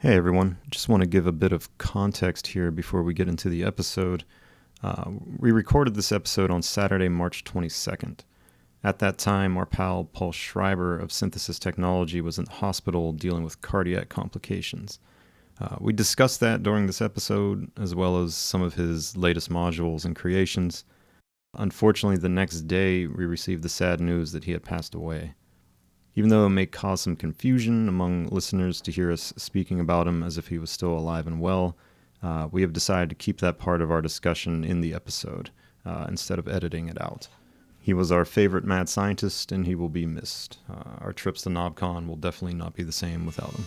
Hey everyone, just want to give a bit of context here before we get into the episode. We recorded this episode on Saturday, March 22nd. At that time, our pal Paul Schreiber of Synthesis Technology was in the hospital dealing with cardiac complications. We discussed that during this episode, as well as some of his latest modules and creations. Unfortunately, the next day, we received the sad news that he had passed away. Even though it may cause some confusion among listeners to hear us speaking about him as if he was still alive and well, we have decided to keep that part of our discussion in the episode instead of editing it out. He was our favorite mad scientist, and he will be missed. Our trips to NobCon will definitely not be the same without him.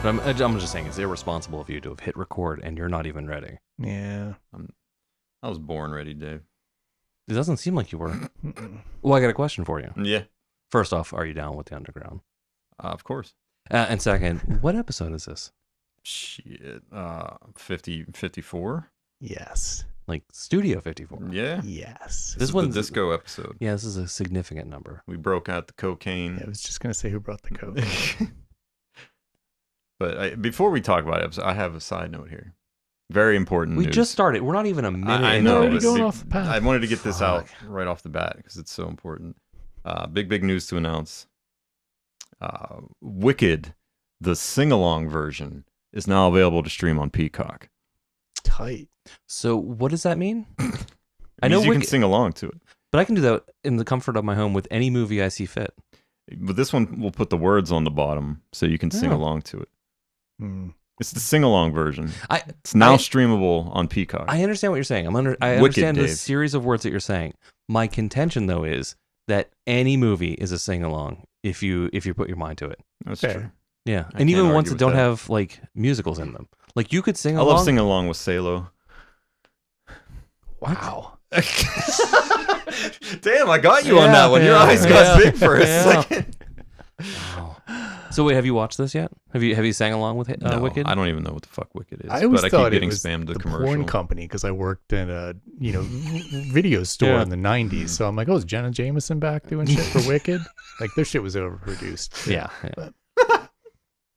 But I'm just saying, it's irresponsible of you to have hit record and you're not even ready. Yeah. I was born ready, Dave. It doesn't seem like you were. Well, I got a question for you. Yeah. First off, are you down with the underground? Of course. And second, what episode is this? Shit. 54? Yes. Like Studio 54? Yeah. Yes. This one's the disco episode. Yeah, this is a significant number. We broke out the cocaine. Yeah, I was just going to say who brought the coke. But before we talk about it, I have a side note here. Very important We news. just started. We're not even a minute. I into know. already this. going off the path. I wanted to get this out Fuck. right off the bat because it's so important. Big news to announce. Wicked, the sing-along version, is now available to stream on Peacock. Tight. So what does that mean? I know you can Wicked, sing along to it. but I can do that in the comfort of my home with any movie I see fit. But this one will put the words on the bottom so you can sing Oh. along to it. Mm. It's the sing-along version. I It's now streamable on Peacock. I understand what you're saying. I Wicked, understand the Dave. series of words that you're saying. My contention, though, is that any movie is a sing-along if you put your mind to it. That's Fair. true. Yeah, I and even can't ones argue that with don't that. have like musicals in them. Like you could sing I along. love singing along with Salo. Wow. Damn, I got you on that one. Your eyes got big for a second. Wow. So wait, have you watched this yet? Have you sang along with No, Wicked? I don't even know what the fuck Wicked is. I always but I thought keep it getting was spammed to the commercial. porn company because I worked in a video store Yeah. in the 90s. So I'm like, oh, is Jenna Jameson back doing shit for Wicked? Like their shit was overproduced. Yeah.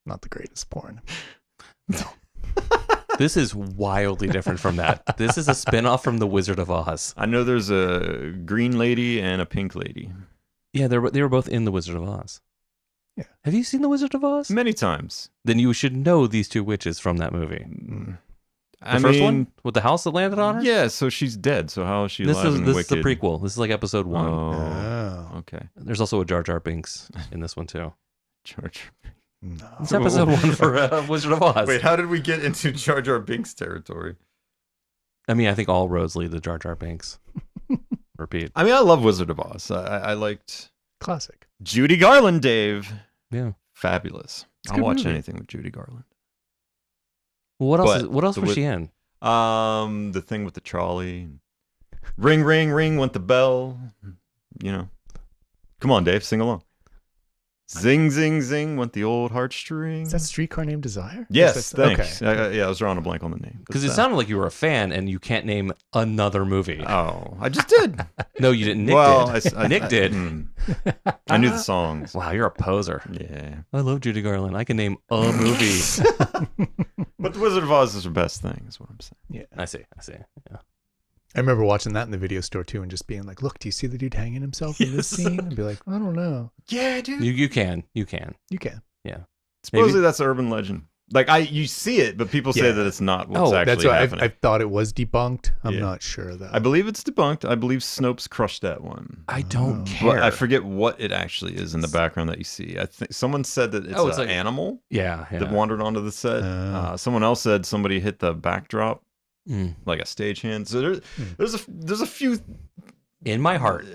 Not the greatest porn. This is wildly different from that. This is a spinoff from The Wizard of Oz. I know there's a green lady and a pink lady. Yeah, they were both in The Wizard of Oz. Yeah. Have you seen The Wizard of Oz? Many times. Then you should know these two witches from that movie. I The first mean, one with the house that landed on her. Yeah, so she's dead. So how is she This alive is in the Wicked? prequel. This is like episode 1. Oh, Oh. okay. There's also a Jar Jar Binks in this one too. George. No. It's episode 1 for Wizard of Oz. Wait, how did we get into Jar Jar Binks territory? I mean, I think all roads lead to Jar Jar Binks. Repeat. I mean, I love Wizard of Oz. I liked Classic. Judy Garland, Dave. Yeah. Fabulous. It's a I'll good watch movie. anything with Judy Garland. What else? But What else the was wi- she in? The thing with the trolley. Ring, ring, ring went the bell. You know. Come on, Dave, sing along. Zing, zing, zing went the old heartstring. Is that Streetcar Named Desire? Yes, Is that- thanks. Okay. Yeah, I was drawing a blank on the name. Because it sounded like you were a fan and you can't name another movie. Oh, I just did. No, you didn't. Nick well, did. I Nick did. I knew the songs. Wow, you're a poser. Yeah. I love Judy Garland. I can name a movie. But The Wizard of Oz is the best thing, is what I'm saying. Yeah. I see. Yeah. I remember watching that in the video store too and just being like, look, do you see the dude hanging himself in this Yes. scene? And be like, I don't know. Yeah, dude. You can. You can. Supposedly that's urban legend. Like you see it, but people say Yeah. that it's not what's actually That's why happening. I thought it was debunked. I'm Yeah. not sure though. I believe it's debunked. I believe Snopes crushed that one. I don't Oh. care. But I forget what it actually is in the background that you see. I think someone said that it's, It's an like- animal Yeah. that wandered onto the set. Oh. Someone else said somebody hit the backdrop Mm. like a stagehand. So there's a few. In my heart.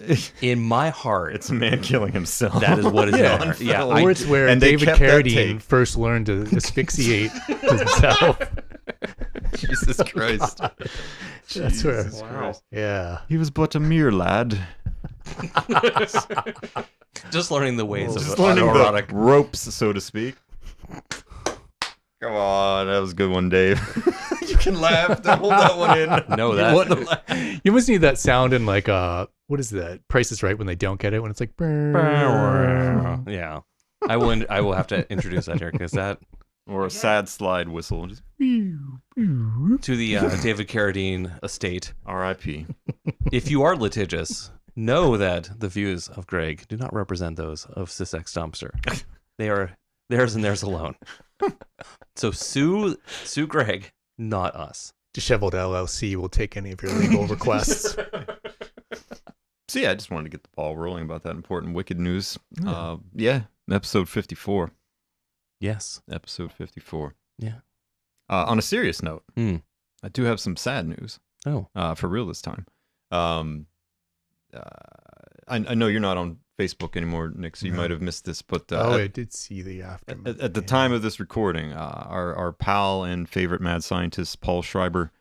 In my heart. It's a man killing himself. That is what is Yeah. in my heart. Yeah. film. I- Or it's where and they David kept that Carradine tape. first learned to asphyxiate himself. Jesus Christ. That's where. Jesus Christ. Yeah. He was but a mere lad. Just learning the ways Just of learning autoerotic. the ropes, so to speak. Come on, that was a good one, Dave. You can laugh. Don't hold that one in. No, You that- want to laugh. You must need that sound in like what is that? Price is Right when they don't get it when it's like. Yeah. I will have to introduce that here because that Or a sad slide whistle. Just to the David Carradine estate. R.I.P. If you are litigious, know that the views of Greg do not represent those of Sysex Dumpster. They are theirs and theirs alone. So sue Greg, not us. Disheveled LLC will take any of your legal requests. So yeah, I just wanted to get the ball rolling about that important Wicked news. Yeah, episode 54. Yes. Episode 54. Yeah. On a serious note, Mm. I do have some sad news. Oh. For real this time. I know you're not on Facebook anymore, Nick, so you might have missed this, but I did see the after. at the time of this recording, our pal and favorite mad scientist Paul Schreiber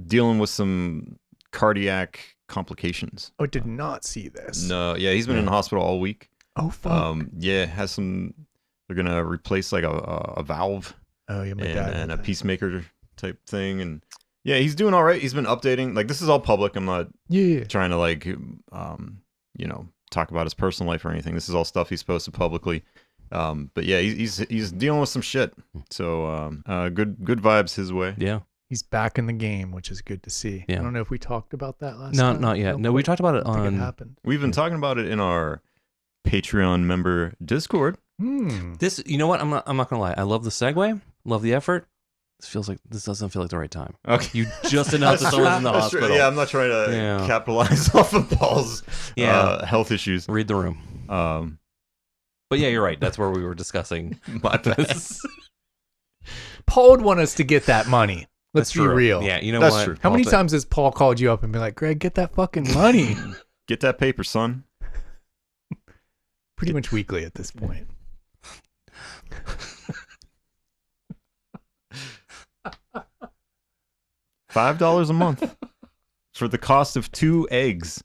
dealing with some cardiac complications. Oh, I did not see this. No, yeah, he's been in the hospital all week. Oh, fuck. Yeah, has some. They're gonna replace like a valve Oh, yeah, my dad. and a pacemaker type thing, and yeah, he's doing all right. He's been updating. Like, this is all public. I'm not Yeah. trying to like talk about his personal life or anything. This is all stuff he's posted publicly. But yeah, he's dealing with some shit. So good vibes his way. Yeah. He's back in the game, which is good to see. Yeah. I don't know if we talked about that last No, time. not yet. No, we talked about it I think it on happened. We've been talking about it in our Patreon member Discord. this. You know what? I'm not gonna lie. I love the segue. Love the effort. This doesn't feel like the right time. Okay. You just announced that someone's in the That's true. hospital. Yeah, I'm not trying to capitalize off of Paul's health issues. Read the room. But yeah, you're right. That's where we were discussing My bad. Paul would want us to get that money. Let's be true. real. Yeah, you know That's what? true. How many times has Paul called you up and been like, Greg, get that fucking money? Get that paper, son. Pretty much weekly at this point. $5 a month for the cost of 2 eggs.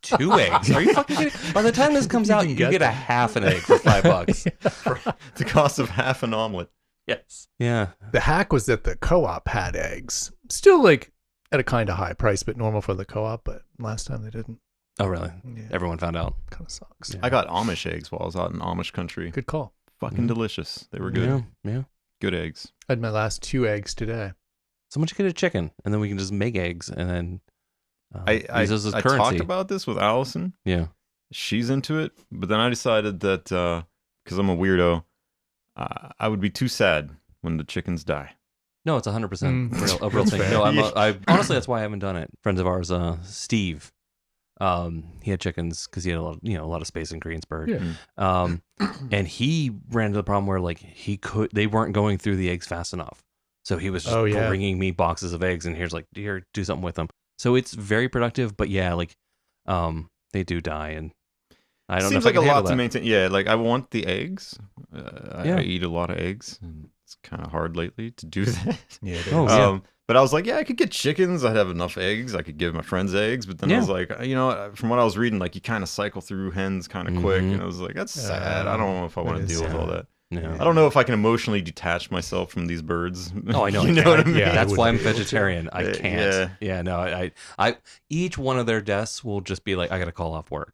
2 eggs? Are you fucking kidding? By the time this comes out, you get a half an egg for $5. The cost of half an omelet. Yes. Yeah. The hack was that the co-op had eggs. Still like at a kind of high price, but normal for the co-op. But last time they didn't. Oh, really? Yeah, Everyone found out. kind of sucks. Yeah. I got Amish eggs while I was out in Amish country. Good call. Fucking delicious. They were good. Yeah. Good eggs. I had my last 2 eggs today. So much get a chicken, and then we can just make eggs, and then I use those as talked currency. about this with Allison. Yeah. She's into it, but then I decided that because I'm a weirdo, I would be too sad when the chickens die. No, it's 100% a real That's thing. fair. No, I honestly, that's why I haven't done it. Friends of ours, Steve, he had chickens because he had a lot of space in Greensburg. Yeah. And he ran into the problem where like they weren't going through the eggs fast enough. So he was just bringing me boxes of eggs, and here's like, here, do something with them. So it's very productive, but yeah, like, they do die, and I don't know. Seems if I like a can handle lot to that. maintain. Yeah, like I want the eggs. Yeah. I eat a lot of eggs, and it's kind of hard lately to do that. Yeah. It is. Oh, yeah. But I was like, yeah, I could get chickens. I'd have enough eggs. I could give my friends eggs. But then I was like, from what I was reading, like you kind of cycle through hens kind of quick, and I was like, that's sad. I don't know if I want to deal with all that. No. I don't know if I can emotionally detach myself from these birds. Oh, I know. You know what I mean? Yeah, That's I why I'm wouldn't be able to. vegetarian. I can't. Yeah. No. I each one of their deaths will just be like, I got to call off work.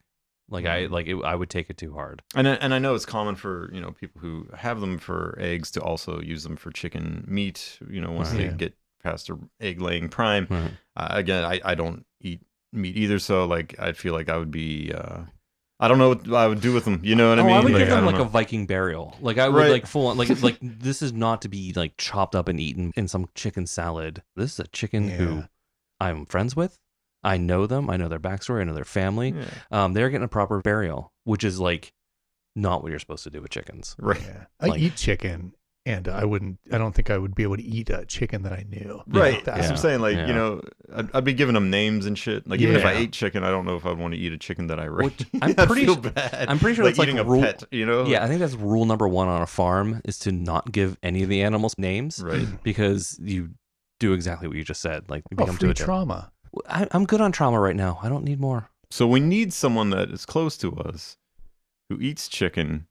Like I would take it too hard. And I know it's common for people who have them for eggs to also use them for chicken meat. Once they get past their egg laying prime. Right. Again, I don't eat meat either, so like I feel like I would be. I don't know what I would do with them. You know what I mean? I would Like, give them I like don't a know. Viking burial. Like I would Right. like full on like this is not to be like chopped up and eaten in some chicken salad. This is a chicken who I'm friends with. I know them. I know their backstory. I know their family. Yeah. They're getting a proper burial, which is like not what you're supposed to do with chickens. Right. Yeah. I Like- eat chicken, and I don't think I would be able to eat a chicken that I knew. Right. Like That's what that. I'm saying. Like, Yeah. I'd be giving them names and shit. Like, even if I Yeah. ate chicken, I don't know if I'd want to eat a chicken that I raised. I'm I pretty feel su- bad. I'm pretty sure like that's like eating a rule- pet, Yeah, I think that's rule number 1 on a farm is to not give any of the animals names. Right. Because do exactly what you just said. Like, you become free trauma. I'm good on trauma right now. I don't need more. So we need someone that is close to us who eats chicken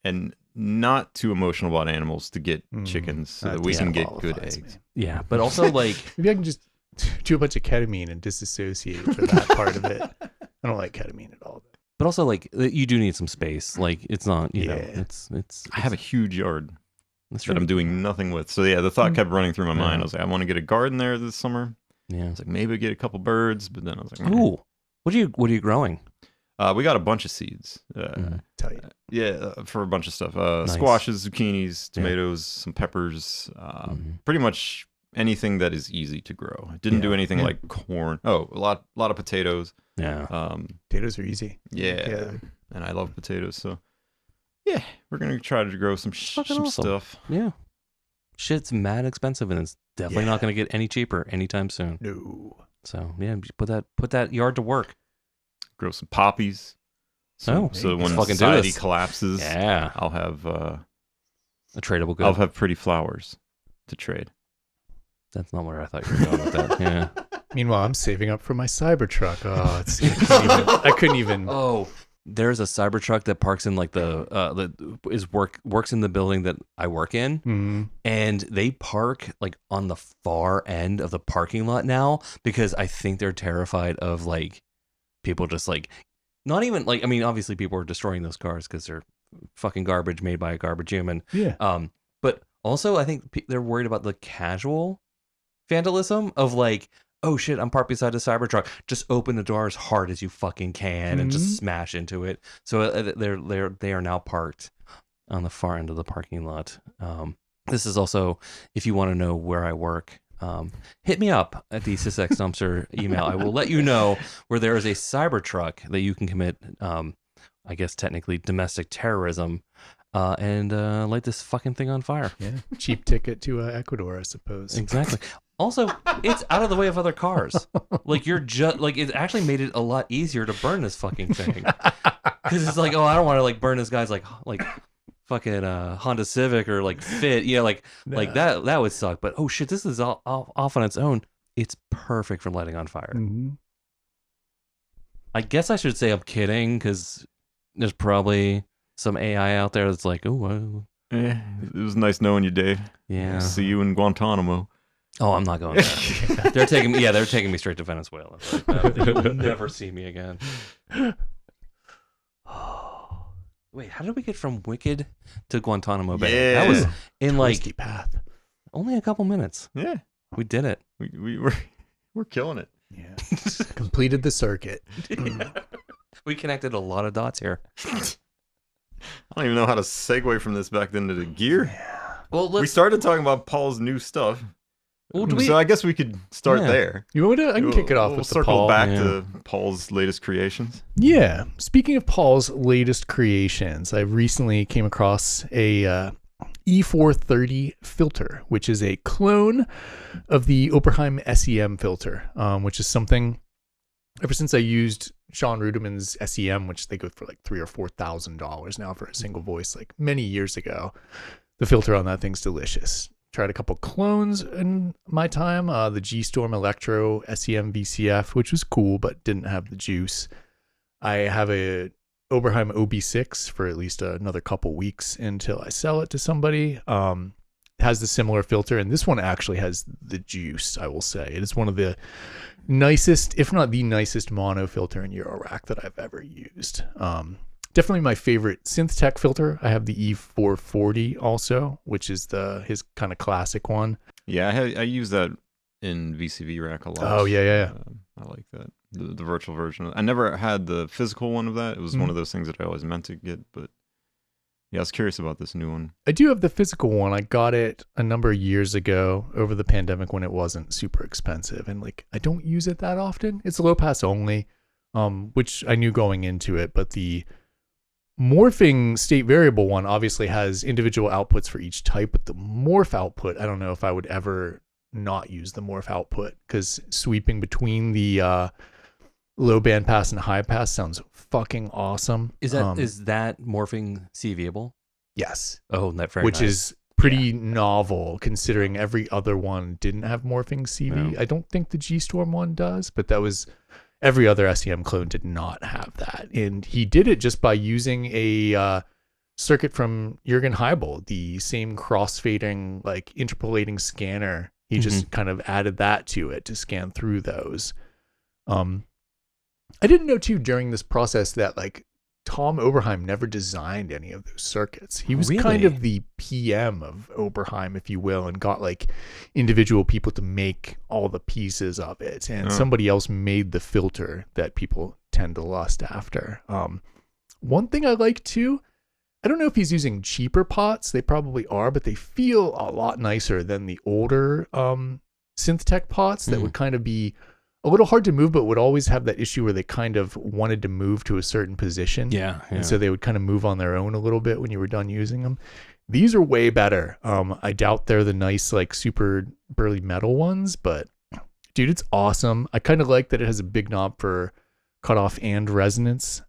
and not too emotional about animals to get chickens so that we can get good eggs. Me. Yeah, but also like maybe I can just do a bunch of ketamine and disassociate for that part of it. I don't like ketamine at all. But also like you do need some space. Like it's not, you know, it's I have a huge yard that I'm doing nothing with. So yeah, the thought kept running through my mind. I was like, I want to get a garden there this summer. Yeah. I was like, maybe get a couple birds, but then I was like, ooh, what are you growing? We got a bunch of seeds. Tell you. For a bunch of stuff. Nice. Squashes, zucchinis, tomatoes, some peppers, pretty much anything that is easy to grow. I didn't do anything like corn. Oh, a lot of potatoes. Yeah. Potatoes are easy. Yeah. And I love potatoes, so yeah, we're gonna try to grow some awesome stuff. Yeah. Shit's mad expensive, and it's definitely not gonna get any cheaper anytime soon. No. So yeah, put that yard to work. Grow some poppies. So when society collapses, I'll have a tradable good. I'll have pretty flowers to trade. That's not where I thought you were going with that. Yeah. Meanwhile, I'm saving up for my Cybertruck. Oh, I couldn't even. Oh, there's a Cybertruck that parks in like works in the building that I work in, and they park like on the far end of the parking lot now because I think they're terrified of like people just like not even like, I mean, obviously people are destroying those cars because they're fucking garbage made by a garbage human. Yeah. But also I think they're worried about the casual vandalism of like, oh shit, I'm parked beside a Cybertruck. Just open the door as hard as you fucking can and just smash into it. So they are now parked on the far end of the parking lot. This is also, if you want to know where I work, hit me up at the Sysex Dumpster email. I will let you know where there is a Cybertruck that you can commit, I guess technically domestic terrorism, and light this fucking thing on fire. Yeah, cheap ticket to Ecuador, I suppose. Exactly. Also, it's out of the way of other cars. Like you're just like it actually made it a lot easier to burn this fucking thing because it's like, oh, I don't want to like burn this guy's like fucking Honda Civic or like Fit, like that would suck. But oh shit, this is all off on its own. It's perfect for lighting on fire. I guess I should say I'm kidding because there's probably some AI out there that's like, oh, it was nice knowing you, Dave. Yeah, see you in Guantanamo. Oh, I'm not going there. They're taking me straight to Venezuela. Like, you'll never see me again. Wait, how did we get from Wicked to Guantanamo Bay? Yeah. That was in Twisty like path. only a couple minutes. Yeah, we did it. We're killing it. Yeah, completed the circuit. Yeah. We connected a lot of dots here. I don't even know how to segue from this back into the gear. Yeah. Well, we started talking about Paul's new stuff. Well, so I guess we could start there. You want to? I can kick it off with circle Paul. back to Paul's latest creations. Yeah. Speaking of Paul's latest creations, I recently came across a E430 filter, which is a clone of the Oberheim SEM filter, which is something ever since I used Sean Rudimann's SEM, which they go for like $3,000 or $4,000 now for a single voice, like many years ago. The filter on that thing's delicious. Tried a couple clones in my time, the G-Storm Electro SEM VCF, which was cool, but didn't have the juice. I have a Oberheim OB6 for at least another couple weeks until I sell it to somebody. It has the similar filter, and this one actually has the juice, I will say. It is one of the nicest, if not the nicest mono filter in Eurorack that I've ever used. Definitely my favorite synth tech filter. I have the E440 also, which is his kind of classic one. Yeah, I use that in VCV rack a lot. Oh yeah. I like that. The virtual version. I never had the physical one of that. It was one of those things that I always meant to get, but yeah, I was curious about this new one. I do have the physical one. I got it a number of years ago over the pandemic when it wasn't super expensive, and like I don't use it that often. It's low pass only, which I knew going into it, but the morphing state variable one obviously has individual outputs for each type, but the morph output, I don't know if I would ever not use the morph output because sweeping between the low band pass and high pass sounds fucking awesome. Is that morphing CVable? Yes. Oh, that very which nice. is pretty novel considering every other one didn't have morphing CV. Yeah. I don't think the G-Storm one does, but that was every other SEM clone did not have that. And he did it just by using a circuit from Jürgen Heibel, the same crossfading, like interpolating scanner. He just kind of added that to it to scan through those. I didn't know too during this process that like Tom Oberheim never designed any of those circuits. He was kind of the PM of Oberheim, if you will, and got like individual people to make all the pieces of it. And somebody else made the filter that people tend to lust after. One thing I like too, I don't know if he's using cheaper pots. They probably are, but they feel a lot nicer than the older SynthTech pots that would kind of be a little hard to move, but would always have that issue where they kind of wanted to move to a certain position. Yeah. And so they would kind of move on their own a little bit when you were done using them. These are way better. I doubt they're the nice, like super burly metal ones, but dude, it's awesome. I kind of like that it has a big knob for cutoff and resonance.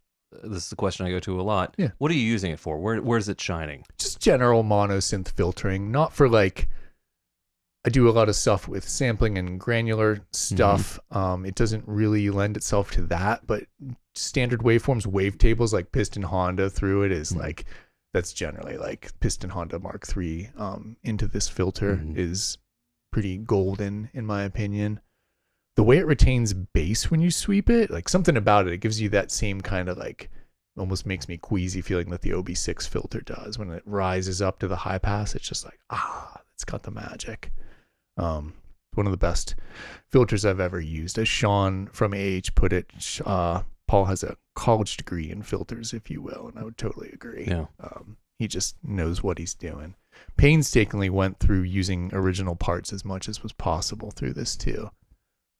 This is the question I go to a lot. Yeah. What are you using it for? Where's it shining? Just general mono synth filtering, not for like, I do a lot of stuff with sampling and granular stuff. It doesn't really lend itself to that, but standard waveforms, wavetables like Piston Honda through it is like, that's generally like Piston Honda Mark III into this filter is pretty golden in my opinion. The way it retains bass when you sweep it, like something about it, it gives you that same kind of like, almost makes me queasy feeling that the OB6 filter does. When it rises up to the high pass, it's just like, it's got the magic. One of the best filters I've ever used. As Sean from AH put it, Paul has a college degree in filters, if you will, and I would totally agree. Yeah. He just knows what he's doing. Painstakingly went through using original parts as much as was possible through this too.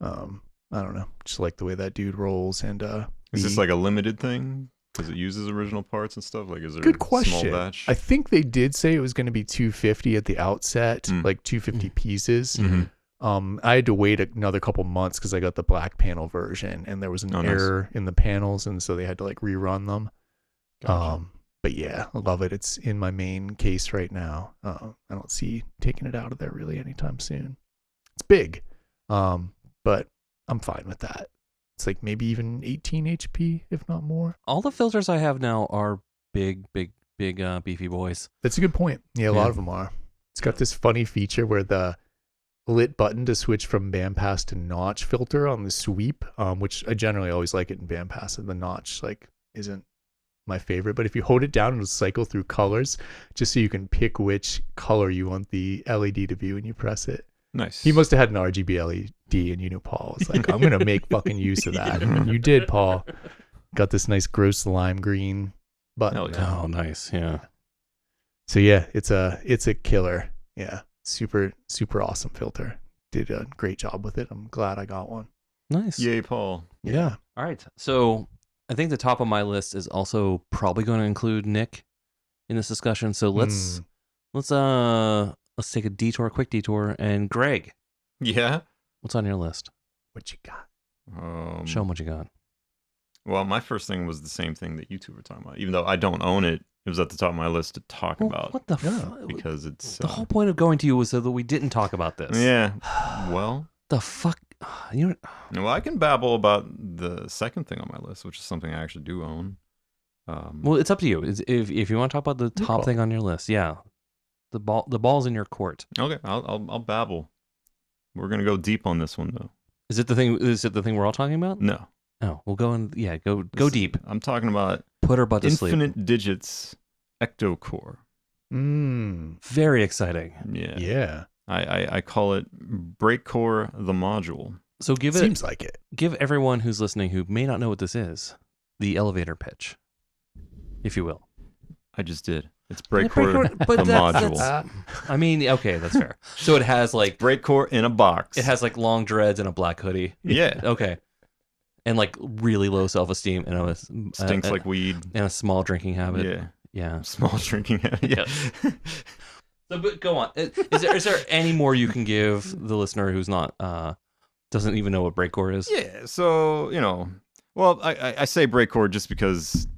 I don't know, just like the way that dude rolls. And is this like a limited thing? Because it uses original parts and stuff? Like, is there good a question. small batch? I think they did say it was going to be 250 at the outset, like 250 pieces. I had to wait another couple months because I got the black panel version and there was an error in the panels, and so they had to like rerun them. Gotcha. But yeah, I love it. It's in my main case right now. I don't see taking it out of there really anytime soon. It's big, but I'm fine with that. It's like maybe even 18 HP, if not more. All the filters I have now are big, beefy boys. That's a good point. Yeah, a lot of them are. It's got this funny feature where the lit button to switch from bandpass to notch filter on the sweep, which I generally always like it in bandpass, and the notch like isn't my favorite. But if you hold it down, it'll cycle through colors just so you can pick which color you want the LED to be when you press it. Nice. He must have had an RGB LED, and you knew Paul was like, I'm going to make fucking use of that. And you did, Paul. Got this nice gross lime green button. Oh, nice. Yeah. So yeah, it's a killer. Yeah. Super, super awesome filter. Did a great job with it. I'm glad I got one. Nice. Yay, Paul. Yeah. All right. So I think the top of my list is also probably going to include Nick in this discussion. So let's take a quick detour. And Greg. Yeah? What's on your list? What you got? Show them what you got. Well, my first thing was the same thing that you two were talking about. Even though I don't own it, it was at the top of my list to talk about. What the fuck? Because it's... the whole point of going to you was so that we didn't talk about this. Yeah. Well... the fuck? Well, I can babble about the second thing on my list, which is something I actually do own. Well, it's up to you. If you want to talk about the top thing on your list, yeah. The ball's in your court. Okay, I'll babble. We're gonna go deep on this one though. Is it the thing we're all talking about? No. Oh, we'll go in. Yeah, go deep. I'm talking about put her butt to sleep. Infinite Digits Ectocore. Very exciting. Yeah. Yeah. I call it Breakcore the Module. So seems like it. Give everyone who's listening who may not know what this is the elevator pitch, if you will. I just did. It's Breakcore the Module. I mean, okay, that's fair. So it has like Breakcore in a box. It has like long dreads and a black hoodie. Yeah. Okay. And like really low self-esteem and stinks like weed and a small drinking habit. Yeah. Yeah. Small drinking habit. Yeah. So, but go on. Is there any more you can give the listener who's not doesn't even know what Breakcore is? Yeah. So well, I say Breakcore just because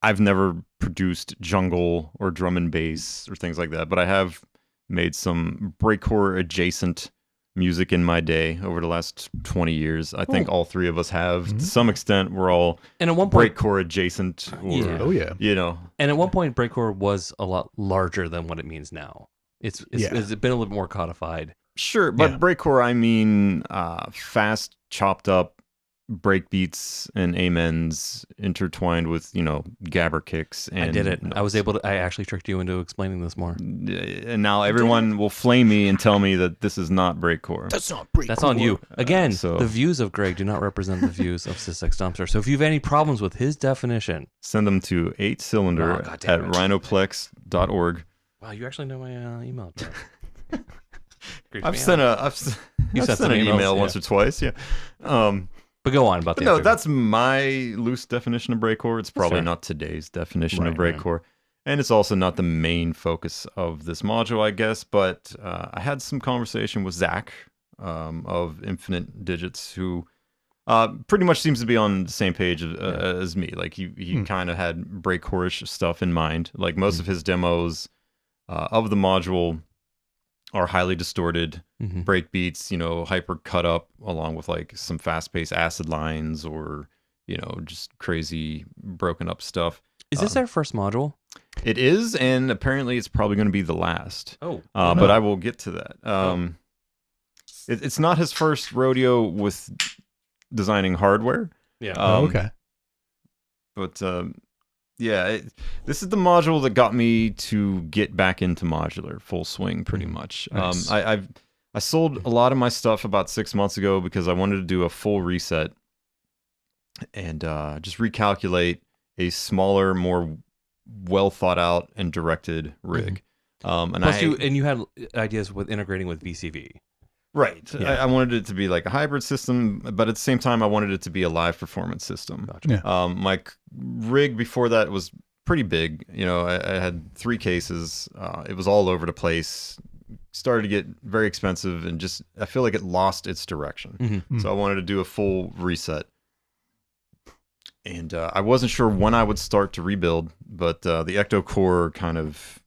I've never produced jungle or drum and bass or things like that, but I have made some breakcore adjacent music in my day over the last 20 years. I think all three of us have. To some extent, we're all and at one point, breakcore adjacent. Or, you know. And at one point, breakcore was a lot larger than what it means now. It's been a little bit more codified. Sure, but breakcore, I mean fast, chopped up breakbeats and amens intertwined with, you know, gabber kicks. And I did it. I actually tricked you into explaining this more. And now everyone will flame me and tell me that this is not breakcore. That's not breakcore. That's on you. Again, the views of Greg do not represent the views of Sysex Dumpster. So if you have any problems with his definition, send them to 8cylinder at rhinoplex.org. Wow, you actually know my email address. I've sent an email once or twice, but go on about that. No, that's my loose definition of breakcore. It's probably not today's definition of breakcore. Right. And it's also not the main focus of this module, I guess. But I had some conversation with Zach of Infinite Digits, who pretty much seems to be on the same page as me. Like he kind of had breakcore-ish stuff in mind. Like most of his demos of the module are highly distorted break beats, you know, hyper cut up along with like some fast-paced acid lines or, you know, just crazy broken up stuff. Is this our first module? It is, and apparently it's probably going to be the last. But I will get to that. It's not his first rodeo with designing hardware. Okay. But this is the module that got me to get back into modular full swing, pretty much. Nice. I sold a lot of my stuff about 6 months ago because I wanted to do a full reset and just recalculate a smaller, more well thought out and directed rig. You had ideas with integrating with VCV. Right. Yeah. I wanted it to be like a hybrid system, but at the same time, I wanted it to be a live performance system. Gotcha. Yeah. My rig before that was pretty big. You know, I had 3 cases. It was all over the place. Started to get very expensive, and just I feel like it lost its direction. So I wanted to do a full reset. And I wasn't sure when I would start to rebuild, but the Ectocore kind of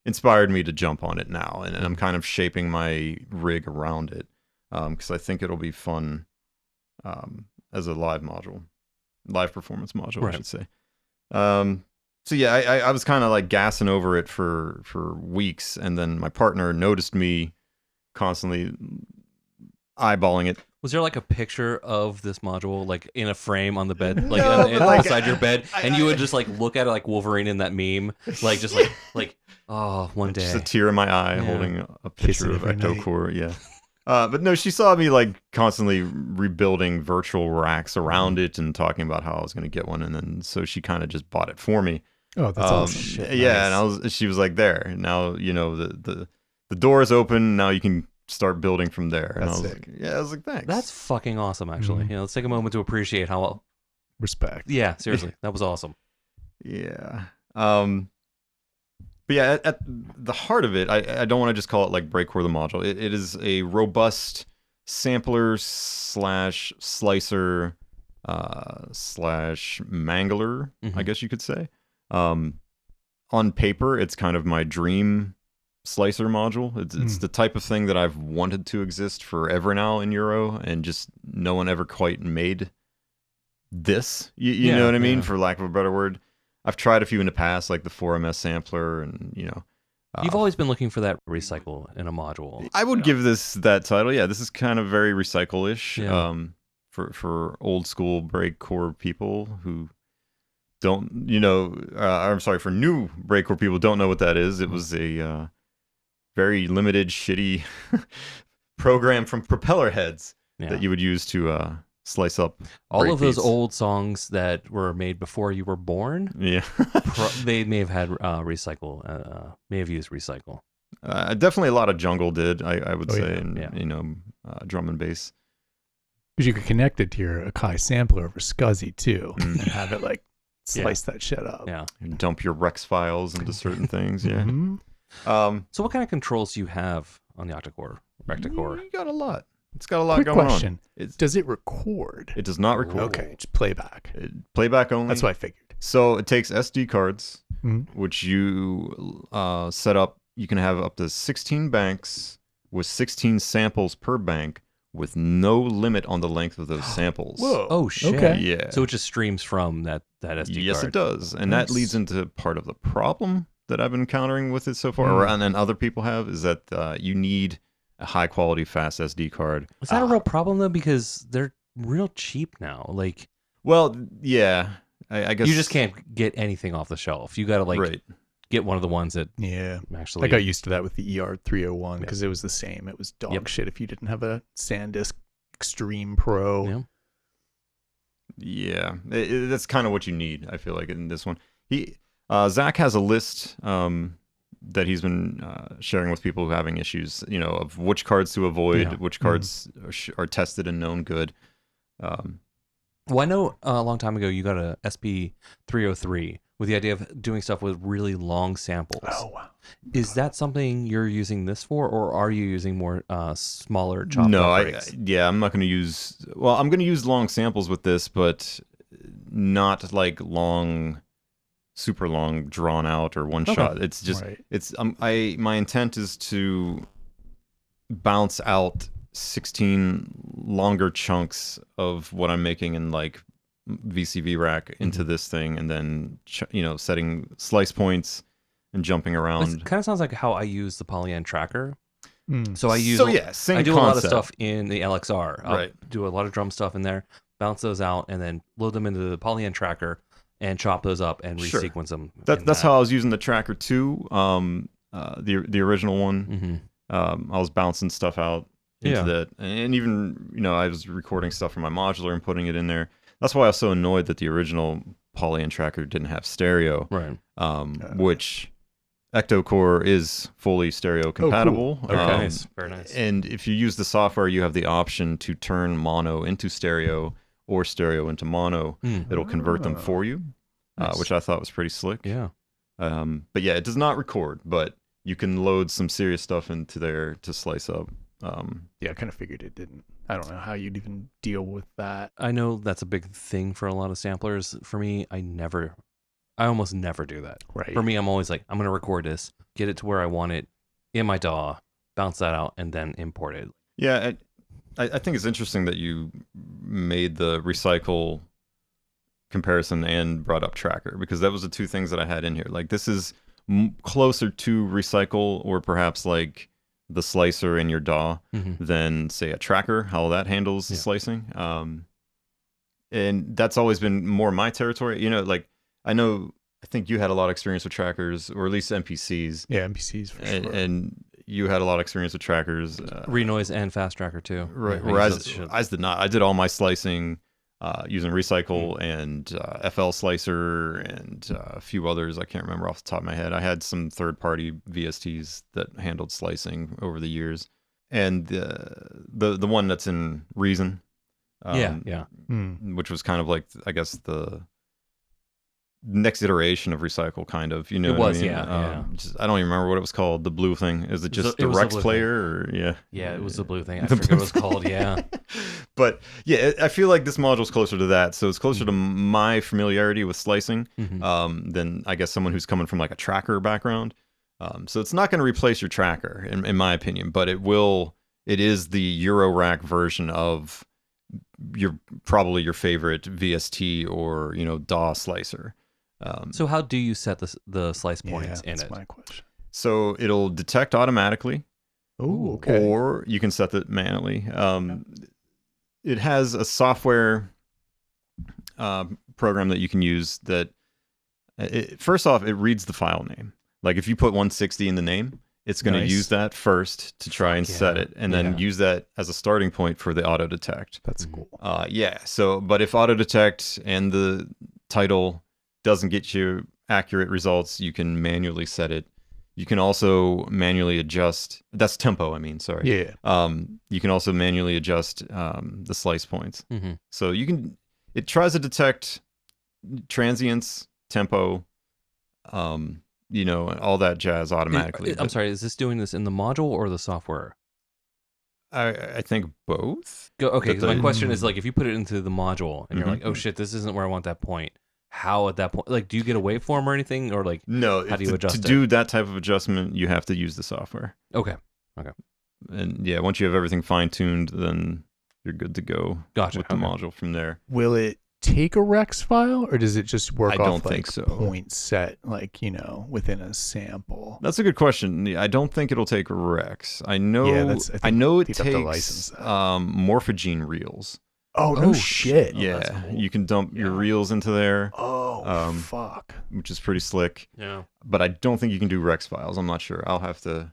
inspired me to jump on it now, and I'm kind of shaping my rig around it because I think it'll be fun as a live performance module, I should say. So yeah, I was kind of like gassing over it for weeks, and then my partner noticed me constantly eyeballing it. Was there like a picture of this module like in a frame on the bed, like inside your bed, and you would just like look at it like Wolverine in that meme, like just like oh, one day. Just a tear in my eye holding a picture of Ectocore, but no, she saw me like constantly rebuilding virtual racks around it and talking about how I was going to get one, and then so she kind of just bought it for me. Oh, that's awesome. Yeah, nice. And she was like, there, now, you know, the door is open, now you can start building from there. That's and sick. I was like, thanks. That's fucking awesome, actually. You know, let's take a moment to appreciate how respect. Yeah, seriously, that was awesome. Yeah. But yeah, at the heart of it, I don't want to just call it like Breakcore the Module. It is a robust sampler / slicer / mangler, I guess you could say. On paper, it's kind of my dream slicer module. It's the type of thing that I've wanted to exist forever now in Euro, and just no one ever quite made this. You know what I mean, for lack of a better word. I've tried a few in the past, like the 4MS sampler, and you know. You've always been looking for that recycle in a module. I would give this that title. Yeah, this is kind of very recycle-ish for old school breakcore people who don't, you know, I'm sorry, for new breakcore people who don't know what that is. It was a very limited, shitty program from Propeller Heads that you would use to slice up all of those old songs that were made before you were born. Yeah. They may have had may have used recycle. Definitely a lot of jungle did, I would say, and you know, drum and bass. Because you could connect it to your Akai sampler over SCSI too, and have it like slice that shit up. Yeah. And dump your Rex files into certain things. Yeah. So what kind of controls do you have on the Ectocore? You got a lot. It's got a lot Quick going question. on. Does it record? It does not record. Okay, it's playback. Playback only. That's what I figured. So it takes SD cards, which you set up. You can have up to 16 banks with 16 samples per bank with no limit on the length of those samples. Whoa. Oh, shit. Okay. Yeah. So it just streams from that SD card. Yes, it does. And Nice. that leads into part of the problem that I've been encountering with it so far, and other people have, is that you need a high-quality, fast SD card. Is that a real problem, though? Because they're real cheap now. Like, well, yeah. I guess you just can't get anything off the shelf. You got to, like, right. get one of the ones that Yeah. actually... I got used to that with the ER301 because it was the same. It was dog Yep. shit if you didn't have a SanDisk Extreme Pro. Yeah. Yeah, that's kind of what you need, I feel like, in this one. Zach has a list that he's been sharing with people who are having issues, of which cards to avoid, which cards are tested and known good. Well, I know a long time ago you got a SP303 with the idea of doing stuff with really long samples. Oh, wow. Is that something you're using this for, or are you using more smaller chopped No, up breaks? I'm not going to use... Well, I'm going to use long samples with this, but not like super long, drawn out or one shot. It's just... Right. My intent is to bounce out 16 longer chunks of what I'm making in like VCV rack into this thing, and then setting slice points and jumping around. It kind of sounds like how I use the Polyend tracker. So I use same I do concept. a lot of stuff in the LXR. I'll right. do a lot of drum stuff in there, bounce those out, and then load them into the Polyend tracker and chop those up and resequence them. That's how I was using the tracker too. The original one. I was bouncing stuff out into that, and even I was recording stuff from my modular and putting it in there. That's why I was so annoyed that the original Polyend tracker didn't have stereo, right? Which Ectocore is fully stereo compatible. Oh, cool. Okay, nice. Very nice. And if you use the software, you have the option to turn mono into stereo or stereo into mono. It'll convert them for you, nice. Which I thought was pretty slick. Yeah. But yeah, it does not record, but you can load some serious stuff into there to slice up. Yeah, I kind of figured it didn't. I don't know how you'd even deal with that. I know that's a big thing for a lot of samplers. For me, I almost never do that. Right. For me, I'm always like, I'm going to record this, get it to where I want it in my DAW, bounce that out, and then import it. Yeah, I think it's interesting that you made the recycle comparison and brought up tracker, because that was the two things that I had in here. Like, this is closer to recycle, or perhaps like the slicer in your DAW than, say, a tracker, how that handles the slicing. And that's always been more my territory. Like, I think you had a lot of experience with trackers, or at least MPCs. Yeah, MPCs for sure. And you had a lot of experience with trackers. Renoise and Fast Tracker too. Right. Whereas I did not. I did all my slicing using Recycle and FL Slicer and a few others I can't remember off the top of my head. I had some third-party VSTs that handled slicing over the years, and the one that's in Reason, which was kind of like, I guess, the next iteration of Recycle, kind of. It was, I mean? I don't even remember what it was called. The blue thing. Is it just the Rex player? Or, yeah, it was the blue thing. I forget what it was called. Yeah. But yeah, I feel like this module's closer to that. So it's closer to my familiarity with slicing than, I guess, someone who's coming from like a tracker background. So it's not going to replace your tracker, in my opinion, but it is the Eurorack version of probably your favorite VST or, DAW slicer. So how do you set the slice points in it? That's my question. So it'll detect automatically. Oh, okay. Or you can set it manually. It has a software program that you can use that, first off, it reads the file name. Like, if you put 160 in the name, it's going to use that first to try and set it, and then use that as a starting point for the auto detect. That's cool. So, but if auto detect and the title doesn't get you accurate results, you can manually set it. You can also manually adjust. That's tempo, I mean, sorry. Yeah. You can also manually adjust the slice points. So it tries to detect transients, tempo, all that jazz automatically. I'm sorry, is this doing this in the module or the software? I think both. Okay, because my question is, like, if you put it into the module and you're like, oh shit, this isn't where I want that point, how at that point, like, do you get a waveform or anything, or like, no? How do you adjust to it? do that type of adjustment, you have to use the software. Okay. And yeah, once you have everything fine tuned, then you're good to go. Gotcha. With the module from there. Will it take a Rex file, or does it just work I off don't like think so. point set, like, you know, within a sample? That's a good question. I don't think it'll take Rex. I know. Yeah, I know it you'd have to takes license that. morphogene reels. Oh, no shit. Yeah, that's cool. you can dump your reels into there. Oh, fuck. Which is pretty slick. Yeah. But I don't think you can do Rex files. I'm not sure. I'll have to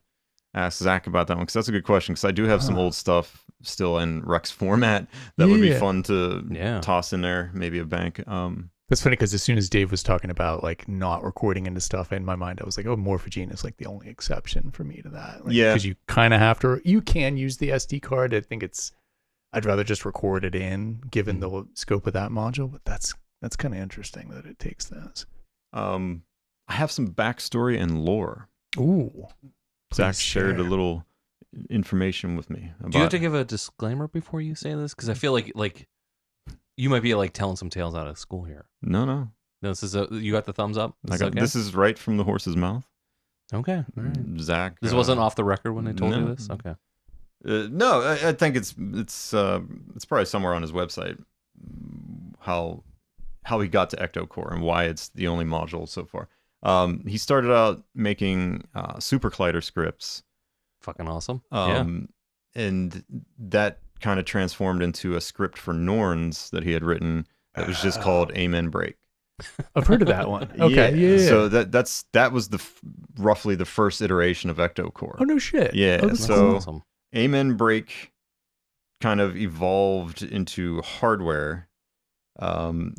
ask Zach about that one because that's a good question. Because I do have some old stuff still in Rex format that would be fun to toss in there. Maybe a bank. That's funny because as soon as Dave was talking about like not recording into stuff, in my mind I was like, oh, morphogene is like the only exception for me to that. Like, yeah, because you kind of have to. You can use the SD card. I think I'd rather just record it in, given the scope of that module. But that's kind of interesting that it takes this. I have some backstory and lore. Ooh. Zach shared a little information with me. Do you have to give a disclaimer before you say this? Because I feel like you might be like telling some tales out of school here. No. This is you got the thumbs up. This is right from the horse's mouth. Okay, all right. Zach. This wasn't off the record when they told you this. Okay. No, I think it's probably somewhere on his website how he got to Ectocore and why it's the only module so far. He started out making super collider scripts. Fucking awesome. And that kind of transformed into a script for Norns that he had written that was just called Amen Break. I've heard of that one. Okay, yeah. So that was roughly the first iteration of Ectocore. Oh, no shit. Yeah, that's so awesome. Amen Break kind of evolved into hardware.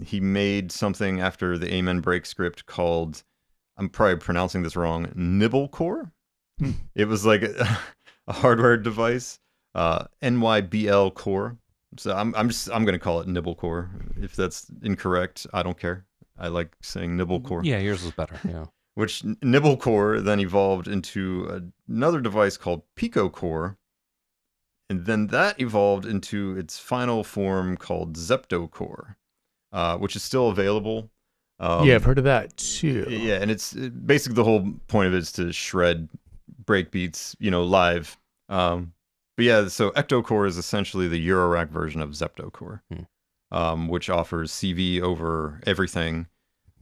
He made something after the Amen Break script called, I'm probably pronouncing this wrong, Nibblecore. It was like a hardware device, NYBL core. So I'm going to call it Nibblecore. If that's incorrect, I don't care. I like saying Nibblecore. Yeah, yours was better. Yeah. Which Nibblecore then evolved into another device called Picocore, and then that evolved into its final form called Zeptocore, which is still available. Yeah, I've heard of that too. Yeah, and it's basically the whole point of it is to shred breakbeats, live. But yeah, so Ectocore is essentially the Eurorack version of Zeptocore, which offers CV over everything,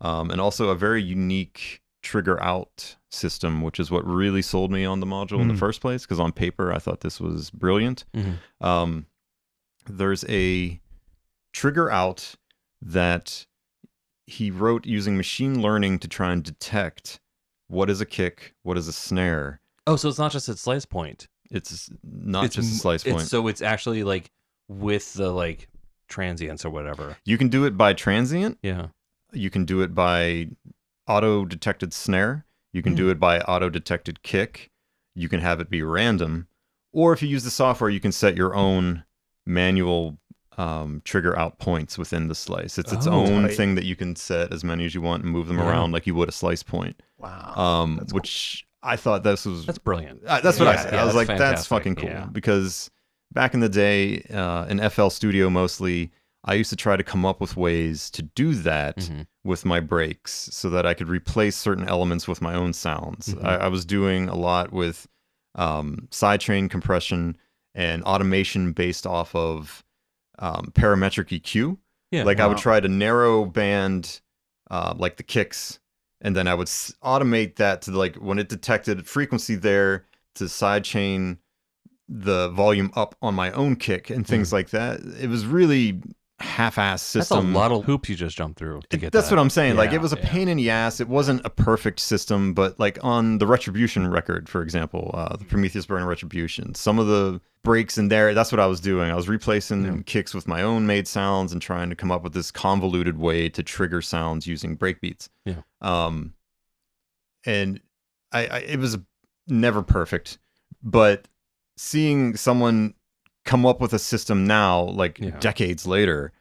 and also a very unique trigger out system, which is what really sold me on the module in the first place, because on paper I thought this was brilliant. There's a trigger out that he wrote using machine learning to try and detect what is a kick, what is a snare. Oh, so it's not just at slice point. It's not just a slice point. So it's actually like with the like transients or whatever. You can do it by transient. Yeah. You can do it by auto-detected snare. You can do it by auto-detected kick. You can have it be random. Or if you use the software, you can set your own manual trigger out points within the slice. It's its own thing that you can set as many as you want and move them around like you would a slice point. Wow. Which I thought that's brilliant. That's what I said. I was like, fantastic. that's fucking cool. Because back in the day, in FL Studio mostly, I used to try to come up with ways to do that with my breaks so that I could replace certain elements with my own sounds. I was doing a lot with sidechain compression and automation based off of parametric EQ. Yeah, I would try to narrow band like the kicks, and then I would automate that to like when it detected frequency there to sidechain the volume up on my own kick and things like that. It was really half-ass system. That's a lot of hoops you just jumped through to get that's that. What I'm saying. Like it was a pain in the ass. It wasn't a perfect system, but like on the Retribution record, for example, the Prometheus Burning Retribution, some of the breaks in there, that's what I was doing. I was replacing kicks with my own made sounds and trying to come up with this convoluted way to trigger sounds using breakbeats. Yeah. And it was never perfect, but seeing someone come up with a system now, like decades later,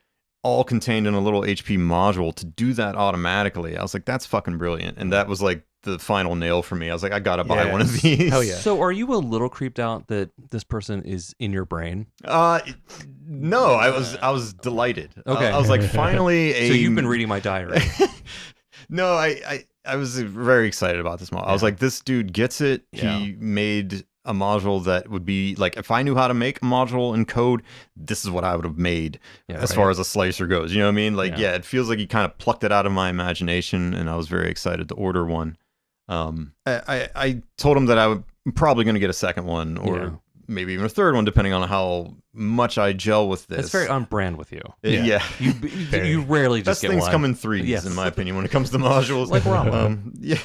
all contained in a little HP module to do that automatically, I was like, that's fucking brilliant. And that was like the final nail for me. I was like, I gotta buy one of these. Hell yeah. So are you a little creeped out that this person is in your brain? No, I was delighted. Okay. I was like, finally So you've been reading my diary. No, I was very excited about this model. I was like, this dude gets it. He made a module that would be like, if I knew how to make a module in code, this is what I would have made as far as a slicer goes. You know what I mean? Like, it feels like he kind of plucked it out of my imagination, and I was very excited to order one. I told him that I'm probably going to get a second one, or maybe even a third one, depending on how much I gel with this. It's very on brand with you. Yeah. You rarely just get one. Best things come in threes, in my opinion, when it comes to modules. Like ramen.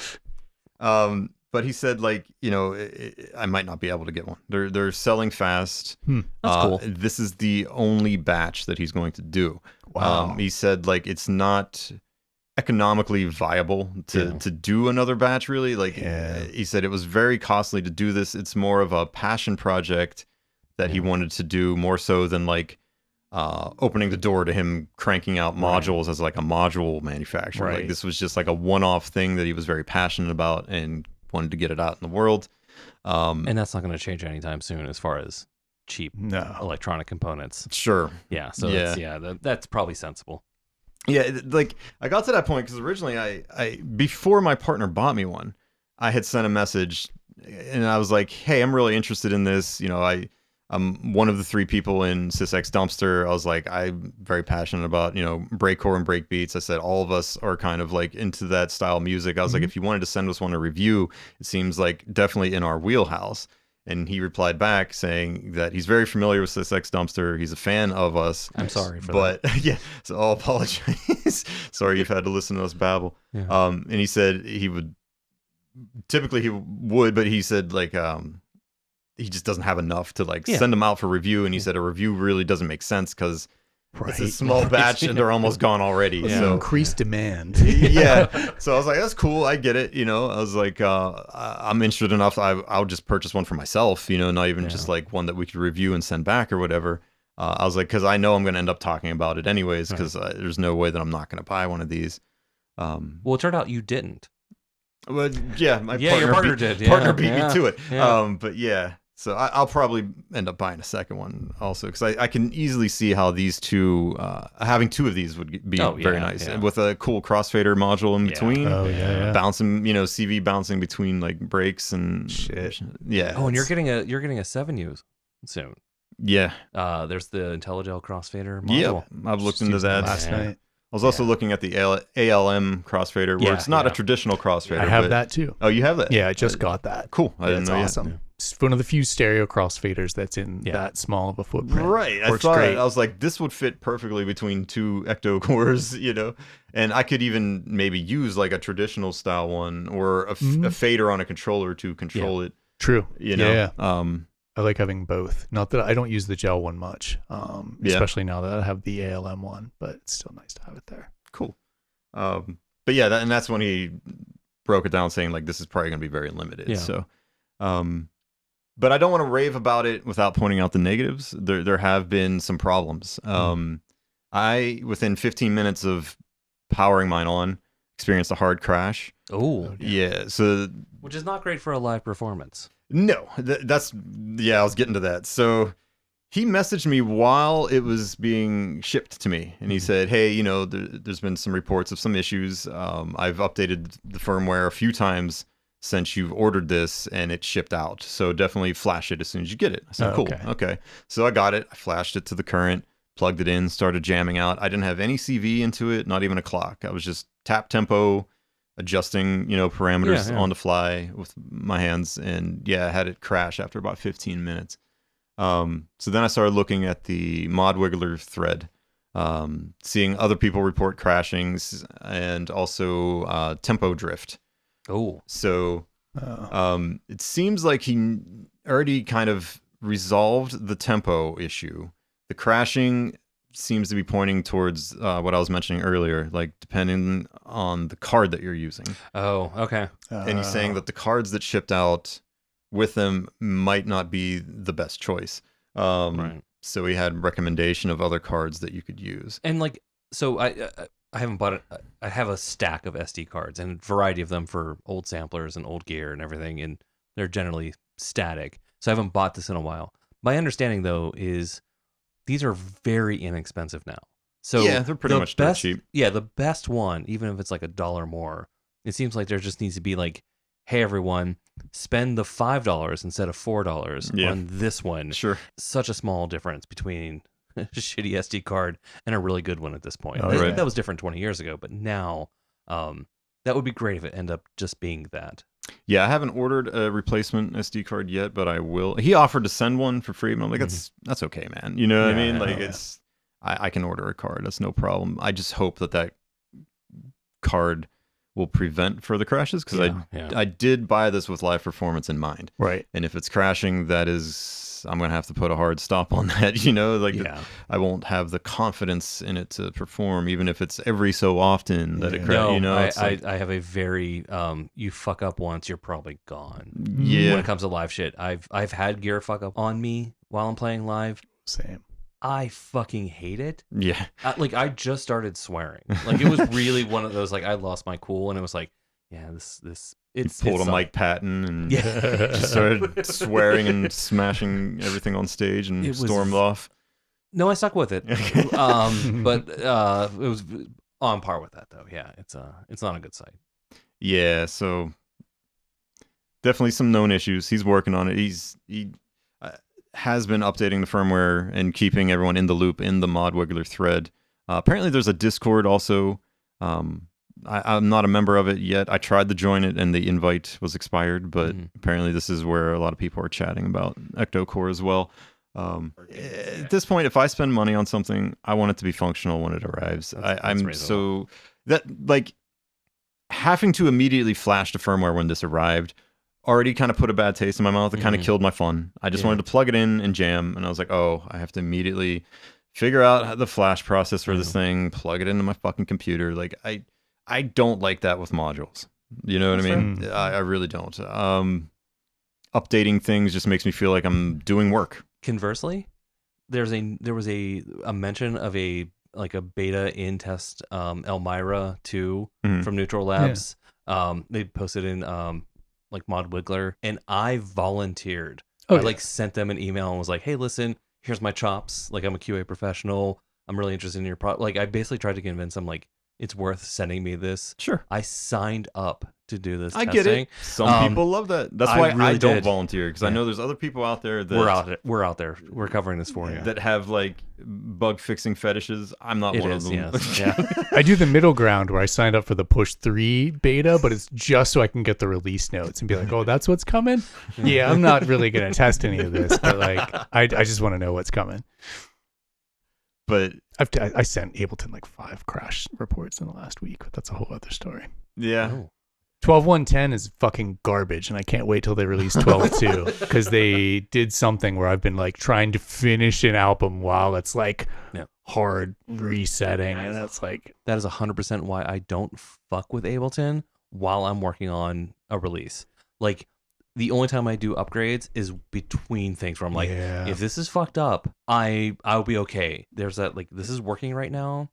But he said, like, you know, I might not be able to get one. They're selling fast. That's cool. This is the only batch that he's going to do. Wow. He said, like, it's not economically viable to do another batch, really. Like, he said it was very costly to do this. It's more of a passion project that he wanted to do, more so than like opening the door to him cranking out modules as like a module manufacturer. Like, this was just like a one-off thing that he was very passionate about and wanted to get it out in the world. And that's not going to change anytime soon as far as cheap electronic components. Sure. Yeah. So that's probably sensible. Yeah, like I got to that point because originally I before my partner bought me one, I had sent a message and I was like, hey, I'm really interested in this. You know, I'm one of the 3 people in Sysex Dumpster. I was like, I'm very passionate about, you know, breakcore and breakbeats. I said all of us are kind of like into that style of music. I was like, if you wanted to send us one to review, it seems like definitely in our wheelhouse. And he replied back saying that he's very familiar with Sysex Dumpster. He's a fan of us. I'm sorry for that. But yeah, so I'll apologize. Sorry you've had to listen to us babble. Yeah. And he said he would, typically he would, but he said like, he just doesn't have enough to like send them out for review. And he said a review really doesn't make sense because it's a small batch and they're almost gone already. Yeah. So increased demand. So I was like, that's cool. I get it. You know, I was like, I'm interested enough. I'll just purchase one for myself, you know, not even just like one that we could review and send back or whatever. I was like, because I know I'm going to end up talking about it anyways, because there's no way that I'm not going to buy one of these. Well, it turned out you didn't. Well, yeah, your partner did. Partner beat me to it. But yeah. So I'll probably end up buying a second one also, because I can easily see how these two, having 2 of these would be very nice. And with a cool crossfader module in between, bouncing, you know, CV bouncing between like breaks and shit. Yeah. Oh, and you're getting a 7U soon. Yeah. There's the IntelliGel crossfader module. Yeah, I've looked into that last night. I was also looking at the ALM crossfader, where it's not a traditional crossfader. I have that too. Oh, you have that? Yeah, I just got that. Cool. I didn't know awesome. Yet. It's one of the few stereo crossfaders that's in that small of a footprint. Right. Works I thought great. I was like, this would fit perfectly between 2 Ectocores, you know, and I could even maybe use like a traditional style one or a fader on a controller to control it. True. You know. Yeah. I like having both. Not that I don't use the gel one much, especially now that I have the ALM one, but it's still nice to have it there. Cool. But yeah, and that's when he broke it down, saying like this is probably going to be very limited. Yeah. So, but I don't want to rave about it without pointing out the negatives. There have been some problems. I within 15 minutes of powering mine on experienced a hard crash. Oh, yeah. So, which is not great for a live performance. No, that's I was getting to that. So he messaged me while it was being shipped to me, and he said, hey, you know, there's been some reports of some issues. I've updated the firmware a few times since you've ordered this, and it shipped out. So definitely flash it as soon as you get it. I said, cool. Okay. So I got it. I flashed it to the current, plugged it in, started jamming out. I didn't have any CV into it, not even a clock. I was just tap tempo, adjusting, you know, parameters on the fly with my hands, and I had it crash after about 15 minutes. So then I started looking at the Mod Wiggler thread, seeing other people report crashings and also tempo drift. Oh, so it seems like he already kind of resolved the tempo issue. The crashing seems to be pointing towards what I was mentioning earlier, like depending on the card that you're using. Oh, okay. And he's saying that the cards that shipped out with them might not be the best choice. Right. So he had recommendation of other cards that you could use. And like, so I haven't bought it. I have a stack of SD cards and a variety of them for old samplers and old gear and everything, and they're generally static. So I haven't bought this in a while. My understanding, though, is these are very inexpensive now. So yeah, they're pretty much dirt cheap. Yeah, the best one, even if it's like $1 more, it seems like there just needs to be like, hey, everyone, spend the $5 instead of $4 on this one. Sure. Such a small difference between a shitty SD card and a really good one at this point. Oh, right. That was different 20 years ago, but now that would be great if it ended up just being that. Yeah, I haven't ordered a replacement SD card yet, but I will. He offered to send one for free, but I'm like, that's okay, man. You know what I mean? Like, it's I can order a card. That's no problem. I just hope that card will prevent further crashes, because I did buy this with live performance in mind. Right. And if it's crashing, I'm going to have to put a hard stop on that, you know? Like, I won't have the confidence in it to perform, even if it's every so often that it crashes, no, you know? I have a very, you fuck up once, you're probably gone. Yeah. When it comes to live shit. I've had gear fuck up on me while I'm playing live. Same. I fucking hate it. Yeah. Like, I just started swearing. Like, it was really one of those, like, I lost my cool, and it was like, yeah, it's pulled a Mike Patton and just started swearing and smashing everything on stage and stormed off. No, I stuck with it. But it was on par with that, though. Yeah, it's not a good site. Yeah, so definitely some known issues. He's working on it. He has been updating the firmware and keeping everyone in the loop in the Mod Wiggler thread. Apparently there's a Discord also. I'm not a member of it yet. I tried to join it and the invite was expired, but apparently this is where a lot of people are chatting about Ectocore as well. At this point, if I spend money on something, I want it to be functional when it arrives. I'm so that, like, having to immediately flash the firmware when this arrived already kind of put a bad taste in my mouth. It kind of killed my fun. I just wanted to plug it in and jam, and I was like, oh, I have to immediately figure out the flash process for this thing, plug it into my fucking computer. Like, I don't like that with modules. You know what I mean? I really don't. Updating things just makes me feel like I'm doing work. Conversely, there was a mention of a beta in test Elmira 2 from Neutral Labs. They posted in like Mod Wiggler, and I volunteered. I sent them an email and was like, hey, listen, here's my chops. Like, I'm a QA professional. I'm really interested in your product. Like, I basically tried to convince them, like, it's worth sending me this. Sure. I signed up to do this testing. Get it. Some people love that. That's why I don't volunteer, because I know there's other people out there that... We're out there. We're covering this for you. That have, like, bug-fixing fetishes. I'm not one of them. Yes. Yeah. I do the middle ground where I signed up for the Push 3 beta, but it's just so I can get the release notes and be like, oh, that's what's coming? Yeah, I'm not really going to test any of this, but, like, I just want to know what's coming. But I sent Ableton like 5 crash reports in the last week, but that's a whole other story. Yeah. 12.1.10 is fucking garbage, and I can't wait till they release 12.2 because they did something where I've been like trying to finish an album while it's like hard resetting, and that's like... That is 100% why I don't fuck with Ableton while I'm working on a release. Like, the only time I do upgrades is between things where I'm like, if this is fucked up, I'll be okay. There's that, like, this is working right now.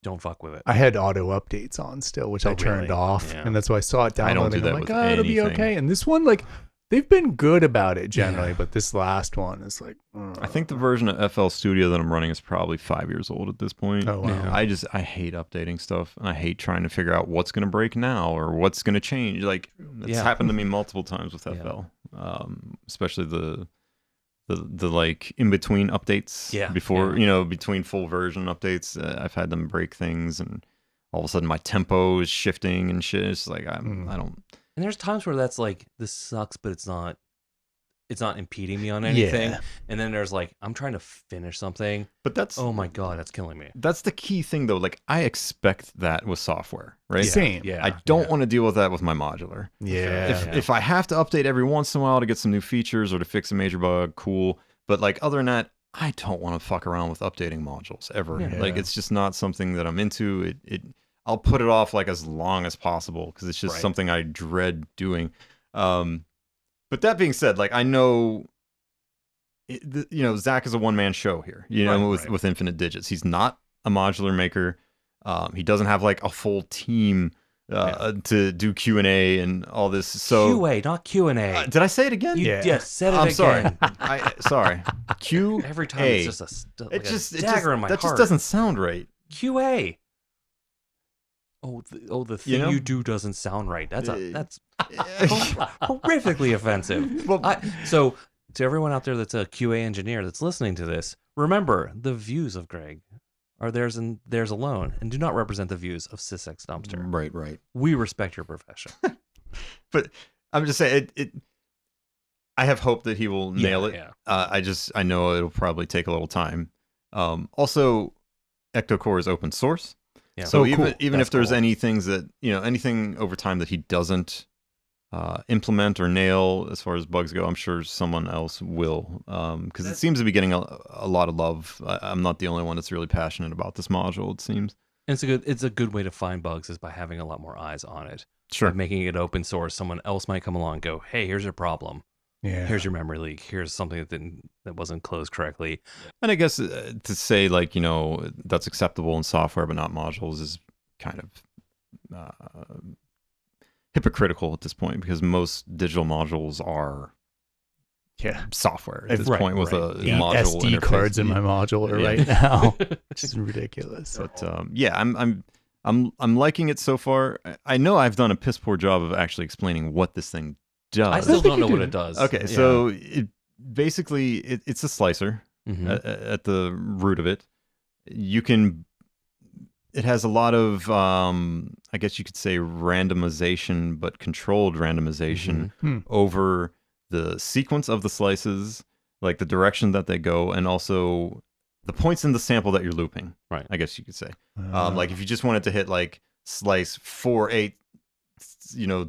Don't fuck with it. I had auto updates on still, which I turned off, and that's why I saw it downloading. I'm like, it'll be okay. And this one, like, they've been good about it generally, but this last one is like... I think the version of FL Studio that I'm running is probably 5 years old at this point. Oh, wow. I hate updating stuff, and I hate trying to figure out what's going to break now or what's going to change. Like, it's happened to me multiple times with FL, especially the like in between updates before, you know, between full version updates. I've had them break things, and all of a sudden my tempo is shifting and shit. It's like, I don't... And there's times where that's like, this sucks, but it's not impeding me on anything. Yeah. And then there's like, I'm trying to finish something, but that's, oh my God, that's killing me. That's the key thing though. Like, I expect that with software, right? Same. Yeah. I don't want to deal with that with my modular. Yeah. If I have to update every once in a while to get some new features or to fix a major bug, cool. But like, other than that, I don't want to fuck around with updating modules ever. Yeah. Like, it's just not something that I'm into. I'll put it off like as long as possible because it's just something I dread doing. But that being said, like, I know, you know, Zach is a one-man show here, you know, with Infinite Digits. He's not a modular maker. He doesn't have like a full team to do Q&A and all this. So QA, not Q&A. Did I say it again? Yes, said it I'm again. sorry. Q. Every time it's just a dagger in my heart. That just doesn't sound right. QA. The thing you do doesn't sound right. That's horrifically offensive. Well, so to everyone out there that's a QA engineer that's listening to this, remember the views of Greg are theirs and theirs alone, and do not represent the views of Sysex Dumpster. Right. We respect your profession. But I'm just saying, I have hope that he will nail it. Yeah. I know it'll probably take a little time. Also, Ectocore is open source. Yeah. So cool. even if there's any things that, anything over time that he doesn't implement or nail as far as bugs go, I'm sure someone else will, because it seems to be getting a lot of love. I'm not the only one that's really passionate about this module, it seems. And it's a good way to find bugs is by having a lot more eyes on it. Sure. By making it open source, someone else might come along and go, hey, here's your problem. Yeah. Here's your memory leak. Here's something that wasn't closed correctly. And I guess to say like, that's acceptable in software but not modules is kind of hypocritical at this point, because most digital modules are software at this point with a module SD interface. cards in my modular right now, which is ridiculous. But I'm liking it so far. I know I've done a piss poor job of actually explaining what this thing does. I still don't know what it does. Okay, so it's a slicer at the root of it. It has a lot of, I guess you could say randomization, but controlled randomization over the sequence of the slices, like the direction that they go, and also the points in the sample that you're looping. Right. I guess you could say. Like if you just wanted to hit like slice 4, 8,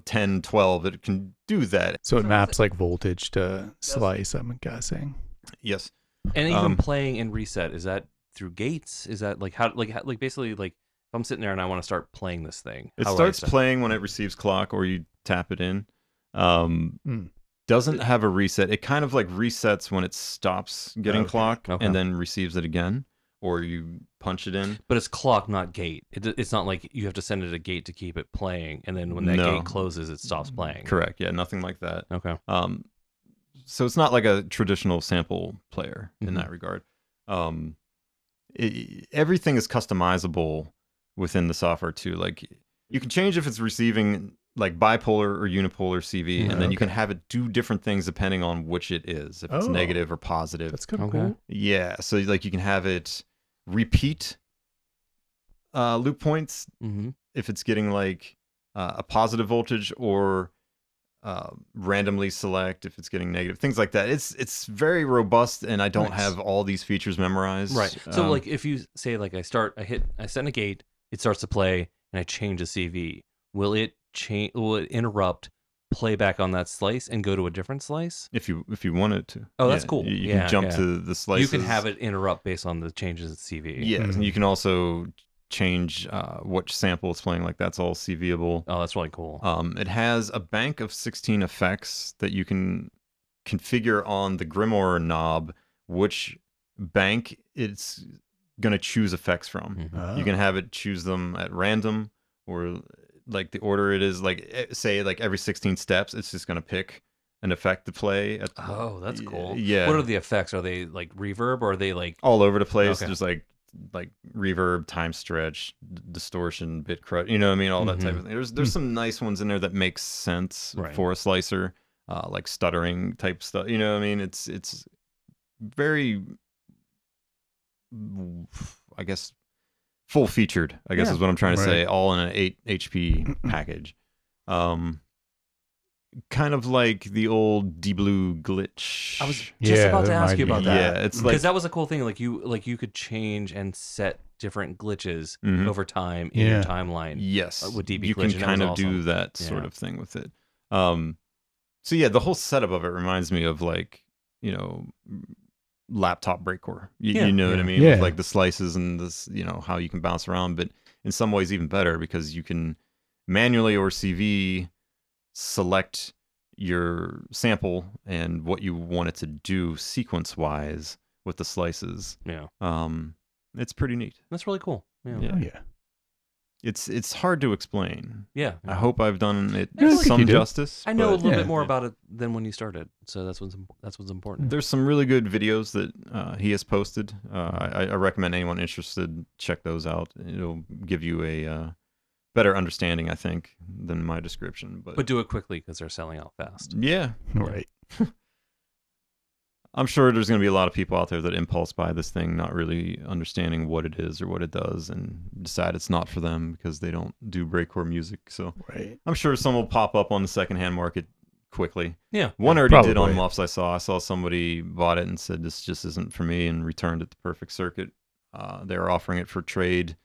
10, 12, it can do that. So it maps like voltage to slice, I'm guessing. Yes. And even playing and reset, is that through gates? Is that like how basically like if I'm sitting there and I want to start playing this thing? It starts playing when it receives clock or you tap it in. Doesn't have a reset. It kind of like resets when it stops getting clock and then receives it again, or you punch it in. But it's clock, not gate. It's not like you have to send it a gate to keep it playing, and then when that gate closes, it stops playing. Correct. Yeah, nothing like that. Okay. So it's not like a traditional sample player in that regard. Everything is customizable within the software too. Like you can change if it's receiving like bipolar or unipolar CV, and then you can have it do different things depending on which it is, if it's negative or positive. That's kind of cool. Yeah, so like you can have it repeat loop points if it's getting like a positive voltage, or randomly select if it's getting negative, things like that. It's very robust, and I don't have all these features memorized. Right. So like if you say like I set a gate, it starts to play, and I change the CV. Will it interrupt playback on that slice and go to a different slice? If you want it to. Oh, that's cool. You can jump to the slices. You can have it interrupt based on the changes in CV. Yeah, and you can also change which sample it's playing. Like that's all CVable. Oh, that's really cool. It has a bank of 16 effects that you can configure on the Grimoire knob, which bank it's going to choose effects from. You can have it choose them at random, or like the order it is, like say like every 16 steps, it's just going to pick an effect to play. Oh, that's cool. Yeah. What are the effects? Are they like reverb, or are they like all over the place? Okay. There's like reverb, time stretch, distortion, bit crunch, all that type of thing. There's some nice ones in there that makes sense for a slicer, like stuttering type stuff. It's very, I guess, full featured, I guess is what I'm trying to say, all in an 8 HP package. Kind of like the old D-Blue glitch. I was just about to ask you about that. Yeah, it's like, because that was a cool thing. Like you could change and set different glitches over time in your timeline. Yes, with DB you glitch, can kind of do that sort of thing with it. So yeah, the whole setup of it reminds me of like laptop breakcore. You know what I mean? With like the slices and this, how you can bounce around, but in some ways even better, because you can manually or CV select your sample and what you want it to do sequence wise with the slices. Yeah. It's pretty neat. That's really cool. Yeah. Oh, yeah. It's hard to explain. Yeah. I hope I've done it I think some you did. justice. I know a but little yeah. bit more about it than when you started, so that's what's important. There's some really good videos that he has posted. I recommend anyone interested check those out. It'll give you a better understanding, I think, than my description. But do it quickly because they're selling out fast. Yeah. Right. I'm sure there's going to be a lot of people out there that impulse buy this thing, not really understanding what it is or what it does, and decide it's not for them because they don't do breakcore music. So Right. I'm sure some will pop up on the secondhand market quickly. Yeah. One already did on Probably. muffs. I saw somebody bought it and said this just isn't for me and returned it to Perfect Circuit. They were offering it for trade,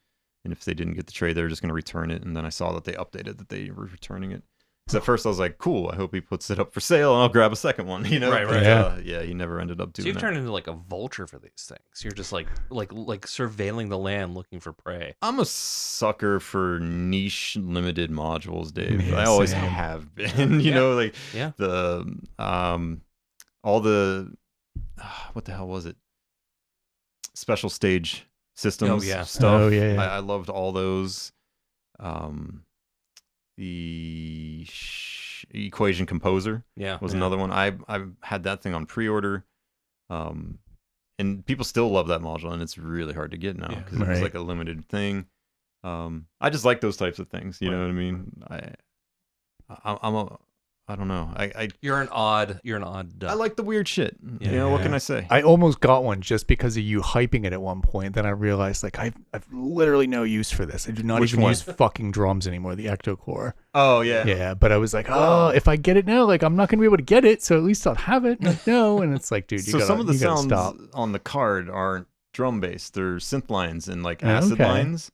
and if they didn't get the trade, they were just going to return it. And then I saw that they updated that they were returning it. Because at first I was like, cool, I hope he puts it up for sale and I'll grab a second one, you know? Right, But, yeah. yeah, he never ended up doing So you've that. turned into like a vulture for these things. You're just like surveilling the land looking for prey. I'm a sucker for niche limited modules, Dave. Yeah, I always same. have been, you Yeah. know, like Yeah. the all the what the hell was it? Special stage systems yeah. stuff. Oh, yeah, yeah. I loved all those. The Equation Composer Yeah. was another one. I had that thing on pre-order. And people still love that module, and it's really hard to get now Yeah. because it was Right. like a limited thing. I just like those types of things. You know what I mean? I don't know. You're an odd I like the weird shit. Yeah. You know, what can I say? I almost got one just because of you hyping it at one point. Then I realized like I've literally no use for this. I do not Which even one? use fucking drums anymore. The Ectocore. Oh yeah. Yeah, but I was like, oh, if I get it now, like I'm not gonna be able to get it, so at least I'll have it. No, and it's like, dude, you So gotta, some of the you gotta sounds stop. on the card aren't drum based. They're synth lines and like acid Okay. lines.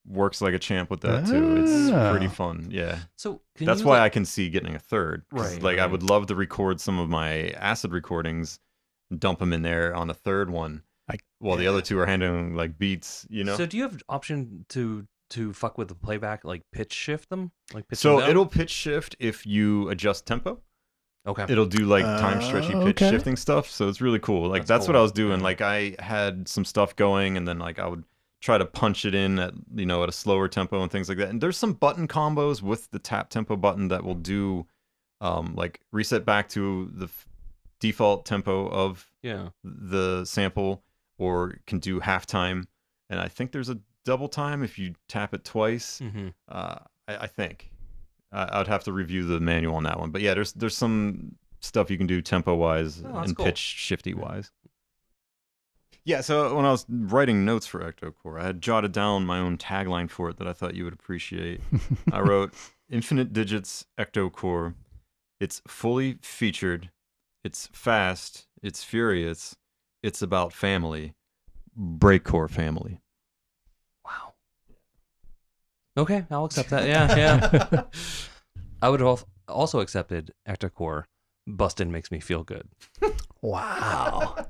Works like a champ with that too. It's Ah. pretty fun. Yeah. So That's why I can see getting a third. 'Cause, Right, Like I right. would love to record some of my acid recordings, dump them in there on a third one, while the other two are handling like beats. You know. So do you have option to fuck with the playback, like pitch shift them, like pitch So them down? it'll pitch shift if you adjust tempo. Okay. It'll do like time stretchy pitch okay. shifting stuff. So it's really cool. Like That's that's what cool. I was doing. Yeah. Like I had some stuff going, and then like I would try to punch it in at at a slower tempo and things like that. And there's some button combos with the tap tempo button that will do like reset back to the default tempo of Yeah. the sample, or can do halftime. And I think there's a double time if you tap it twice. Mm-hmm. I think I'd have to review the manual on that one. But yeah, there's some stuff you can do tempo wise Oh, that's and cool. pitch shifty wise. Yeah, so when I was writing notes for Ectocore, I had jotted down my own tagline for it that I thought you would appreciate. I wrote, Infinite Digits Ectocore. It's fully featured. It's fast. It's furious. It's about family. Breakcore family. Wow. Okay, I'll accept that. Yeah, yeah. I would have also accepted Ectocore. Bustin' makes me feel good. Wow.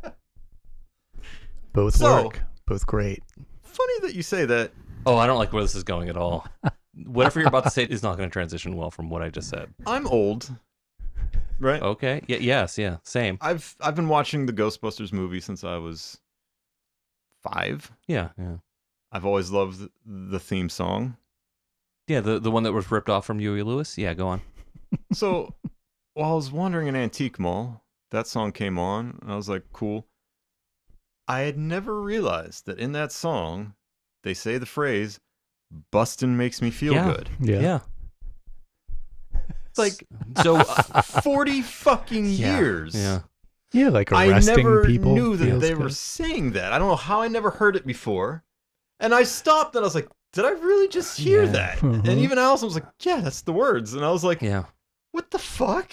Both So- work. Both great. Funny that you say that. Oh, I don't like where this is going at all. Whatever you're about to say is not going to transition well from what I just said. I'm old, right? Okay. Yeah. Yes. Yeah. Same. I've been watching the Ghostbusters movie since I was 5. Yeah. Yeah. I've always loved the theme song. Yeah. The one that was ripped off from Huey Lewis. Yeah. Go on. So while I was wandering an antique mall, that song came on, and I was like, cool. I had never realized that in that song, they say the phrase, bustin' makes me feel Yeah. good. Yeah. It's like So 40 fucking yeah, years. Yeah. Yeah, like I arresting never people. knew that feels they were good. saying that. I don't know how I never heard it before. And I stopped and I was like, did I really just hear Yeah. that? Mhm. And even Allison was like, yeah, that's the words. And I was like, Yeah. what the fuck?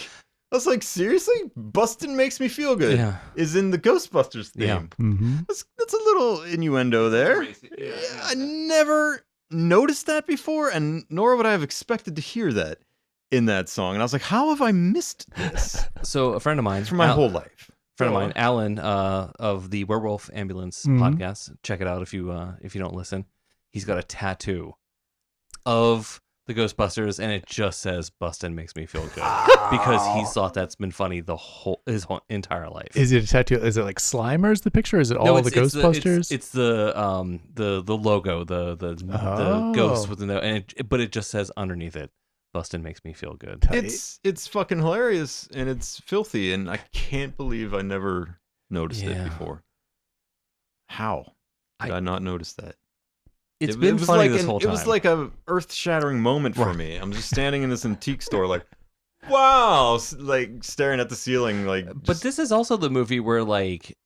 I was like, seriously? Bustin' makes me feel good Yeah. is in the Ghostbusters theme. Yeah. Mm-hmm. That's a little innuendo there. Yeah, I never noticed that before, and nor would I have expected to hear that in that song. And I was like, how have I missed this So a friend of mine, for my whole life? friend of Go mine, on. Alan, of the Werewolf Ambulance Mhm. podcast. Check it out if you don't listen. He's got a tattoo of the Ghostbusters, and it just says "Bustin' makes me feel good" because he's thought that's been funny his whole entire life. Is it a tattoo? Is it like Slimer's the picture? Or is it all the Ghostbusters? It's the logo, the ghost with the but it just says underneath it, "Bustin' makes me feel good." It's fucking hilarious and it's filthy, and I can't believe I never noticed it before. How did I not notice that? It was funny this whole time. It was like a earth-shattering moment for me. I'm just standing in this antique store, like, wow, like staring at the ceiling, like. But this is also the movie where like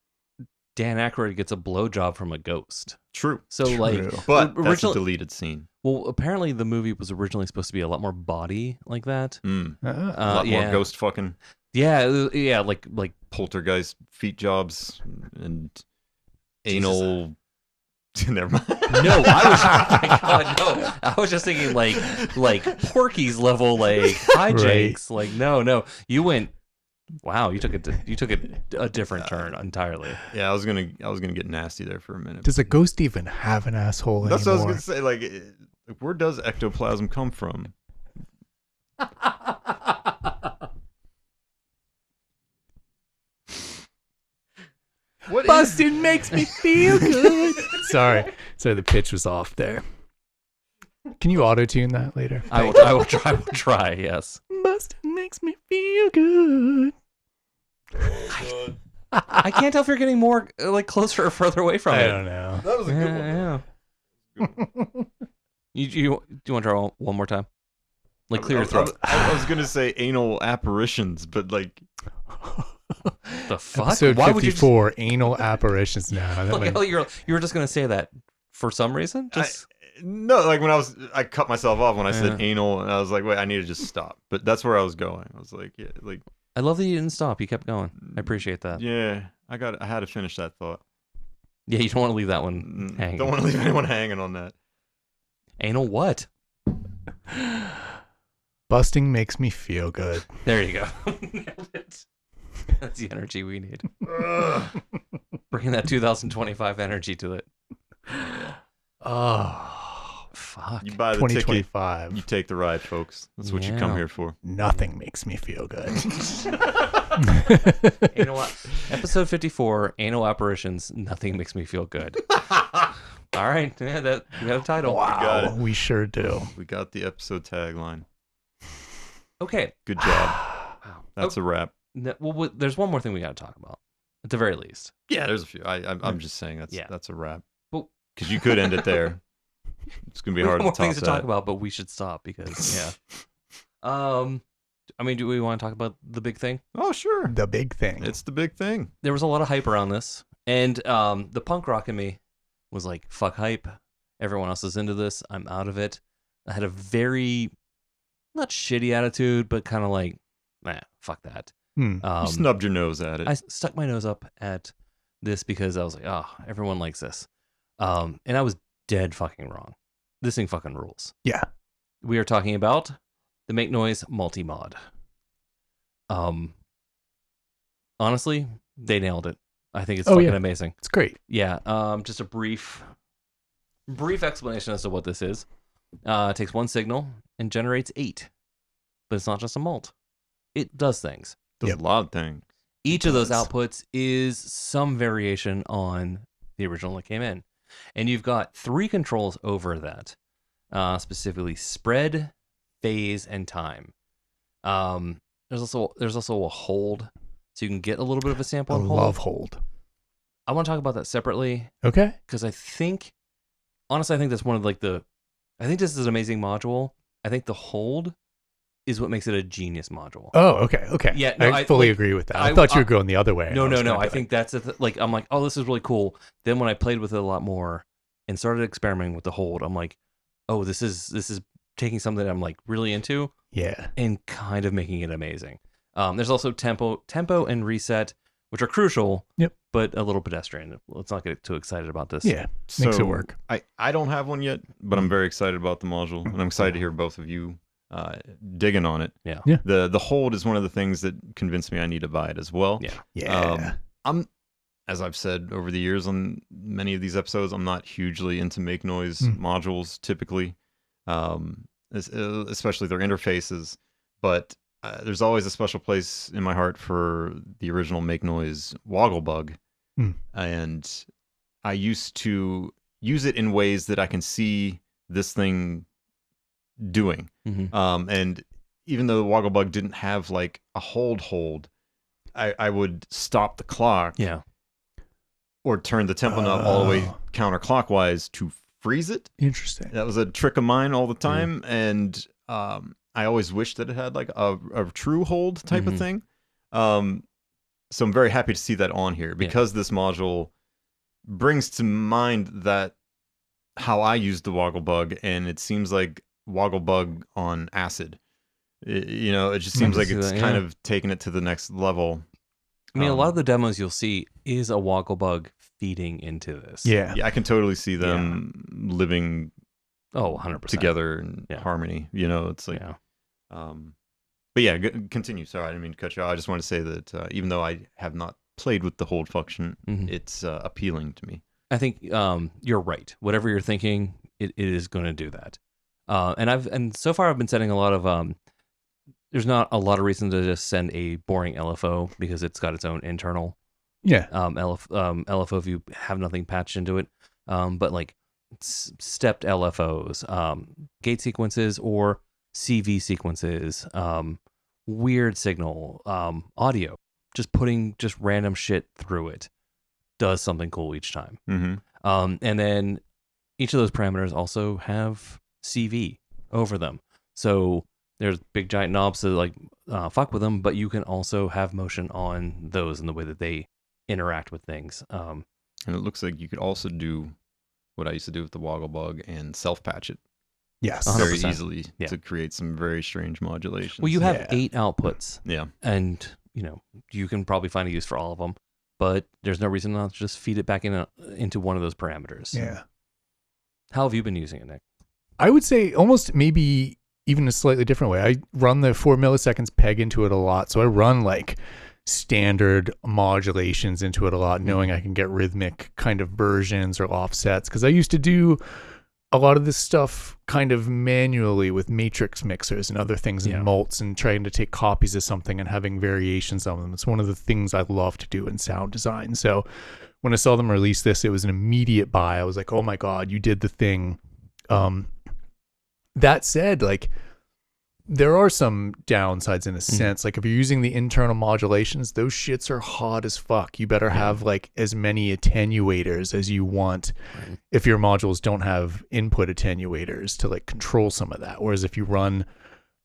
Dan Aykroyd gets a blowjob from a ghost. True. So like, but that's a deleted scene. Well, apparently the movie was originally supposed to be a lot more body like that. A lot more ghost fucking. Yeah, like poltergeist feet jobs and anal. Never mind. No, I was just thinking like Porky's level like hijinks. Right. Like no, you went. Wow, you took a different turn entirely. Yeah, I was gonna get nasty there for a minute. Does a ghost even have an asshole anymore? That's what I was gonna say. Like, where does ectoplasm come from? What Bustin' makes me feel good. Sorry, the pitch was off there. Can you auto-tune that later? I will try. Yes. Bustin' makes me feel good. I can't tell if you're getting more like closer or further away from it. I don't know. That was a good one. Yeah. You want to try one more time? Like clear your throat. I was gonna say anal apparitions, but like. The fuck? Episode 54, anal apparitions. Now you were just gonna say that for some reason. No, like when I cut myself off when I said anal, and I was like, wait, I need to just stop. But that's where I was going. I was like, yeah, like. I love that you didn't stop. You kept going. I appreciate that. Yeah, I had to finish that thought. Yeah, you don't want to leave that one hanging. Don't want to leave anyone hanging on that. Anal what? Busting makes me feel good. There you go. Nailed it. That's the energy we need. Bringing that 2025 energy to it. Oh, fuck. You buy the 2025. Ticket, you take the ride, folks. That's what you come here for. Nothing makes me feel good. Episode 54, Anal Apparitions, Nothing Makes Me Feel Good. All right. Yeah, we got a title. Wow, we sure do. We got the episode tagline. Okay. Good job. Wow. That's a wrap. Well, there's one more thing we got to talk about, at the very least. Yeah, there's a few. I'm just saying that's a wrap. Because you could end it there. It's gonna be hard to top that. More things to talk about, but we should stop because I mean, do we want to talk about the big thing? Oh, sure. The big thing. It's the big thing. There was a lot of hype around this, and the punk rock in me was like, "Fuck hype! Everyone else is into this. I'm out of it." I had a very not shitty attitude, but kind of like, fuck that. You snubbed your nose at it. I stuck my nose up at this because I was like, oh, everyone likes this. And I was dead fucking wrong. This thing fucking rules. Yeah. We are talking about the Make Noise Multimod. Honestly, they nailed it. I think it's fucking amazing. It's great. Yeah. Just a brief explanation as to what this is. It takes one signal and generates 8. But it's not just a mult. It does things. Does a lot of things. Each of those outputs is some variation on the original that came in. And you've got 3 controls over that, specifically spread, phase, and time. There's also a hold, so you can get a little bit of a sample on hold. I love hold. I want to talk about that separately. Okay. Because I think that's one of I think this is an amazing module. I think the hold is what makes it a genius module. Oh, okay. Yeah, no, I fully agree with that. I thought you were going the other way. No. I think that's I'm like, oh, this is really cool. Then when I played with it a lot more and started experimenting with the hold, I'm like, oh, this is taking something that I'm like really into, and kind of making it amazing. There's also tempo and reset, which are crucial, but a little pedestrian. Let's not get too excited about this. Yeah, makes it work. I don't have one yet, but I'm very excited about the module, and I'm excited to hear both of you digging on it. Yeah. The hold is one of the things that convinced me I need to buy it as well. Yeah. As I've said over the years on many of these episodes, I'm not hugely into Make Noise modules typically. especially their interfaces. But there's always a special place in my heart for the original Make Noise Wogglebug. And I used to use it in ways that I can see this thing doing. And even though the Wogglebug didn't have like a hold, I would stop the clock. Yeah. Or turn the tempo knob all the way counterclockwise to freeze it. Interesting. That was a trick of mine all the time. And I always wished that it had like a true hold type of thing. So I'm very happy to see that on here because this module brings to mind that how I used the Wogglebug, and it seems like Wogglebug on acid. It just seems like it's kind of taking it to the next level. I mean, a lot of the demos you'll see is a Wogglebug feeding into this. Yeah, I can totally see them living 100% together in harmony. It's like, but yeah, continue. Sorry, I didn't mean to cut you off. I just want to say that even though I have not played with the hold function, it's appealing to me. I think you're right. Whatever you're thinking, it is going to do that. And so far I've been setting a lot of there's not a lot of reason to just send a boring LFO because it's got its own internal LFO if you have nothing patched into it. But like stepped LFOs, gate sequences or CV sequences, weird signal, audio, just putting just random shit through it does something cool each time. And then each of those parameters also have CV over them. So there's big giant knobs to like fuck with them, but you can also have motion on those in the way that they interact with things. And it looks like you could also do what I used to do with the Wogglebug and self-patch it. Yes, 100%. Very easily to create some very strange modulations. Well, you have 8 outputs. Yeah. And, you can probably find a use for all of them, but there's no reason not to just feed it back into one of those parameters. Yeah. How have you been using it, Nick? I would say almost maybe even a slightly different way. I run the 4 milliseconds peg into it a lot. So I run like standard modulations into it a lot, knowing I can get rhythmic kind of versions or offsets. Because I used to do a lot of this stuff kind of manually with matrix mixers and other things and mults and trying to take copies of something and having variations on them. It's one of the things I love to do in sound design. So when I saw them release this, it was an immediate buy. I was like, oh my God, you did the thing. That said, like, there are some downsides in a sense. Like if you're using the internal modulations, those shits are hot as fuck. You better have like as many attenuators as you want if your modules don't have input attenuators to like control some of that. Whereas if you run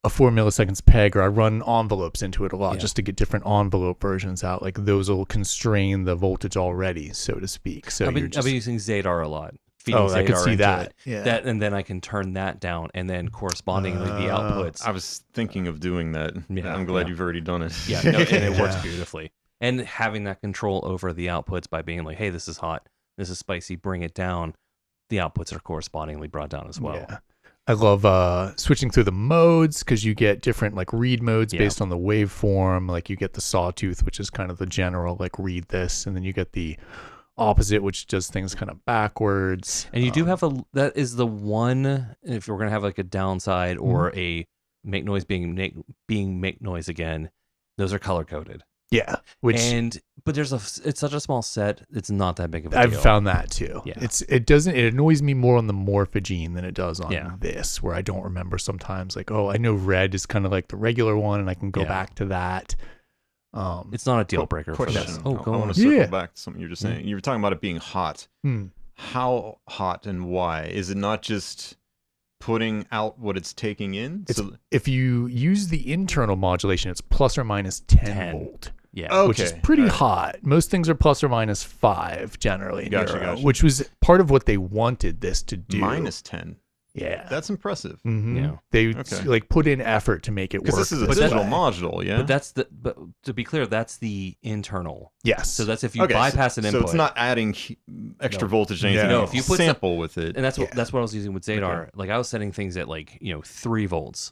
a 4 milliseconds peg, or I run envelopes into it a lot just to get different envelope versions out, like those will constrain the voltage already, so to speak. So I've been using Zadar a lot. I could see that. That, and then I can turn that down, and then correspondingly the outputs. I was thinking of doing that. I'm glad you've already done it. Yeah, no, and it works beautifully. And having that control over the outputs by being like, hey, this is hot, this is spicy, bring it down. The outputs are correspondingly brought down as well. Yeah. I love switching through the modes because you get different like read modes based on the waveform. Like you get the sawtooth, which is kind of the general like read this, and then you get the opposite, which does things kind of backwards. And you do have that is the one, if we're going to have like a downside or a make noise being make noise again, those are color coded. Yeah. But it's such a small set, it's not that big of a deal. I've found that too. Yeah. It annoys me more on the morphogene than it does on this, where I don't remember sometimes like, oh, I know red is kind of like the regular one and I can go back to that. It's not a deal breaker for this. I want to circle back to something you're just saying. You were talking about it being hot. How hot and why? Is it not just putting out what it's taking in? If you use the internal modulation, it's plus or minus 10 volt. Yeah. Okay. Which is pretty hot. Most things are plus or minus 5 generally. Gotcha. Which was part of what they wanted this to do. Minus 10. Yeah. That's impressive. Yeah. They like put in effort to make it work. Because this is a digital module, yeah? But to be clear, that's the internal. Yes. So that's if you bypass an input. So it's not adding extra voltage or anything. No, if you put sample with it. And that's what I was using with Zadar. Like I was setting things at like, 3 volts.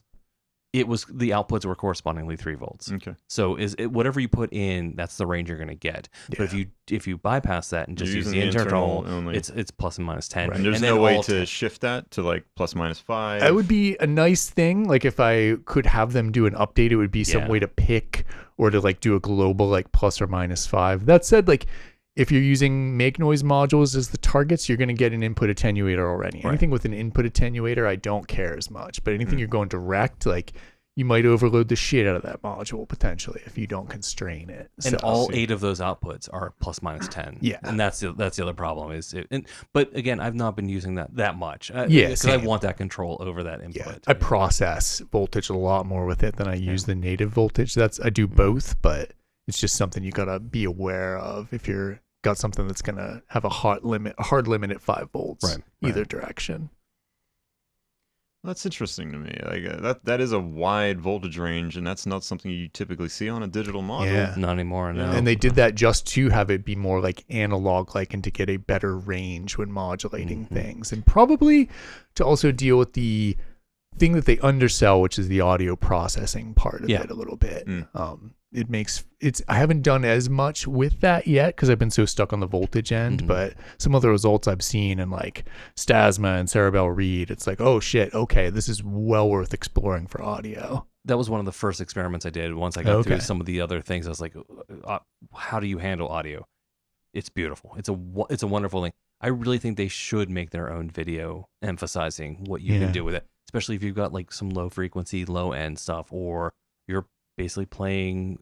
the outputs were correspondingly 3 volts. Okay. So whatever you put in, that's the range you're going to get. Yeah. But if you bypass that and just use the internal only, it's plus and minus 10. Right. And there's no way to shift that to like plus minus 5. That would be a nice thing. Like if I could have them do an update, it would be some way to pick or to like do a global like plus or minus 5. That said, like if you're using Make Noise modules as the targets, you're going to get an input attenuator already. Right. Anything with an input attenuator, I don't care as much. But anything you're going direct, like you might overload the shit out of that module potentially if you don't constrain it. And all 8 of those outputs are plus minus 10. Yeah. And that's the other problem but again, I've not been using that much. Because I want that control over that input. Yeah. I process voltage a lot more with it than I use the native voltage. I do both, but it's just something you got to be aware of if you're got something that's going to have a hard limit at 5 volts either direction. That's interesting to me. Like that is a wide voltage range, and that's not something you typically see on a digital module. Yeah. Not anymore. No. And they did that just to have it be more like analog like and to get a better range when modulating things, and probably to also deal with the thing that they undersell, which is the audio processing part of it a little bit. I haven't done as much with that yet because I've been so stuck on the voltage end, but some of the results I've seen in like Stasma and Cerebel Reed, it's like, oh shit, okay, this is well worth exploring for audio. That was one of the first experiments I did. Once I got through some of the other things, I was like, how do you handle audio? It's beautiful. It's a wonderful thing. I really think they should make their own video emphasizing what you can do with it, especially if you've got like some low frequency, low end stuff, or you're basically playing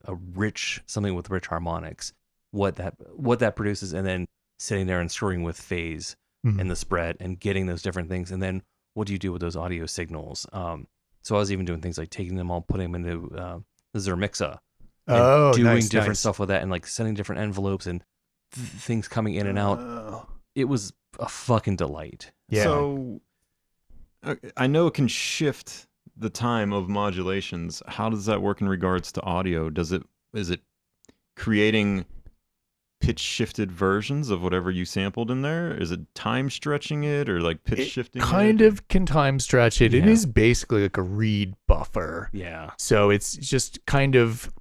something with rich harmonics, what that produces, and then sitting there and screwing with phase and the spread and getting those different things. And then what do you do with those audio signals? So I was even doing things like taking them all, putting them into the Zermixa, and doing different stuff with that, and like sending different envelopes and things coming in and out. It was a fucking delight. Yeah. So I know it can shift the time of modulations. How does that work in regards to audio? Is it creating pitch shifted versions of whatever you sampled in there? Is it time stretching it or like pitch shifting? Kind of can time stretch it. It is basically like a reed buffer. Yeah. So it's just kind of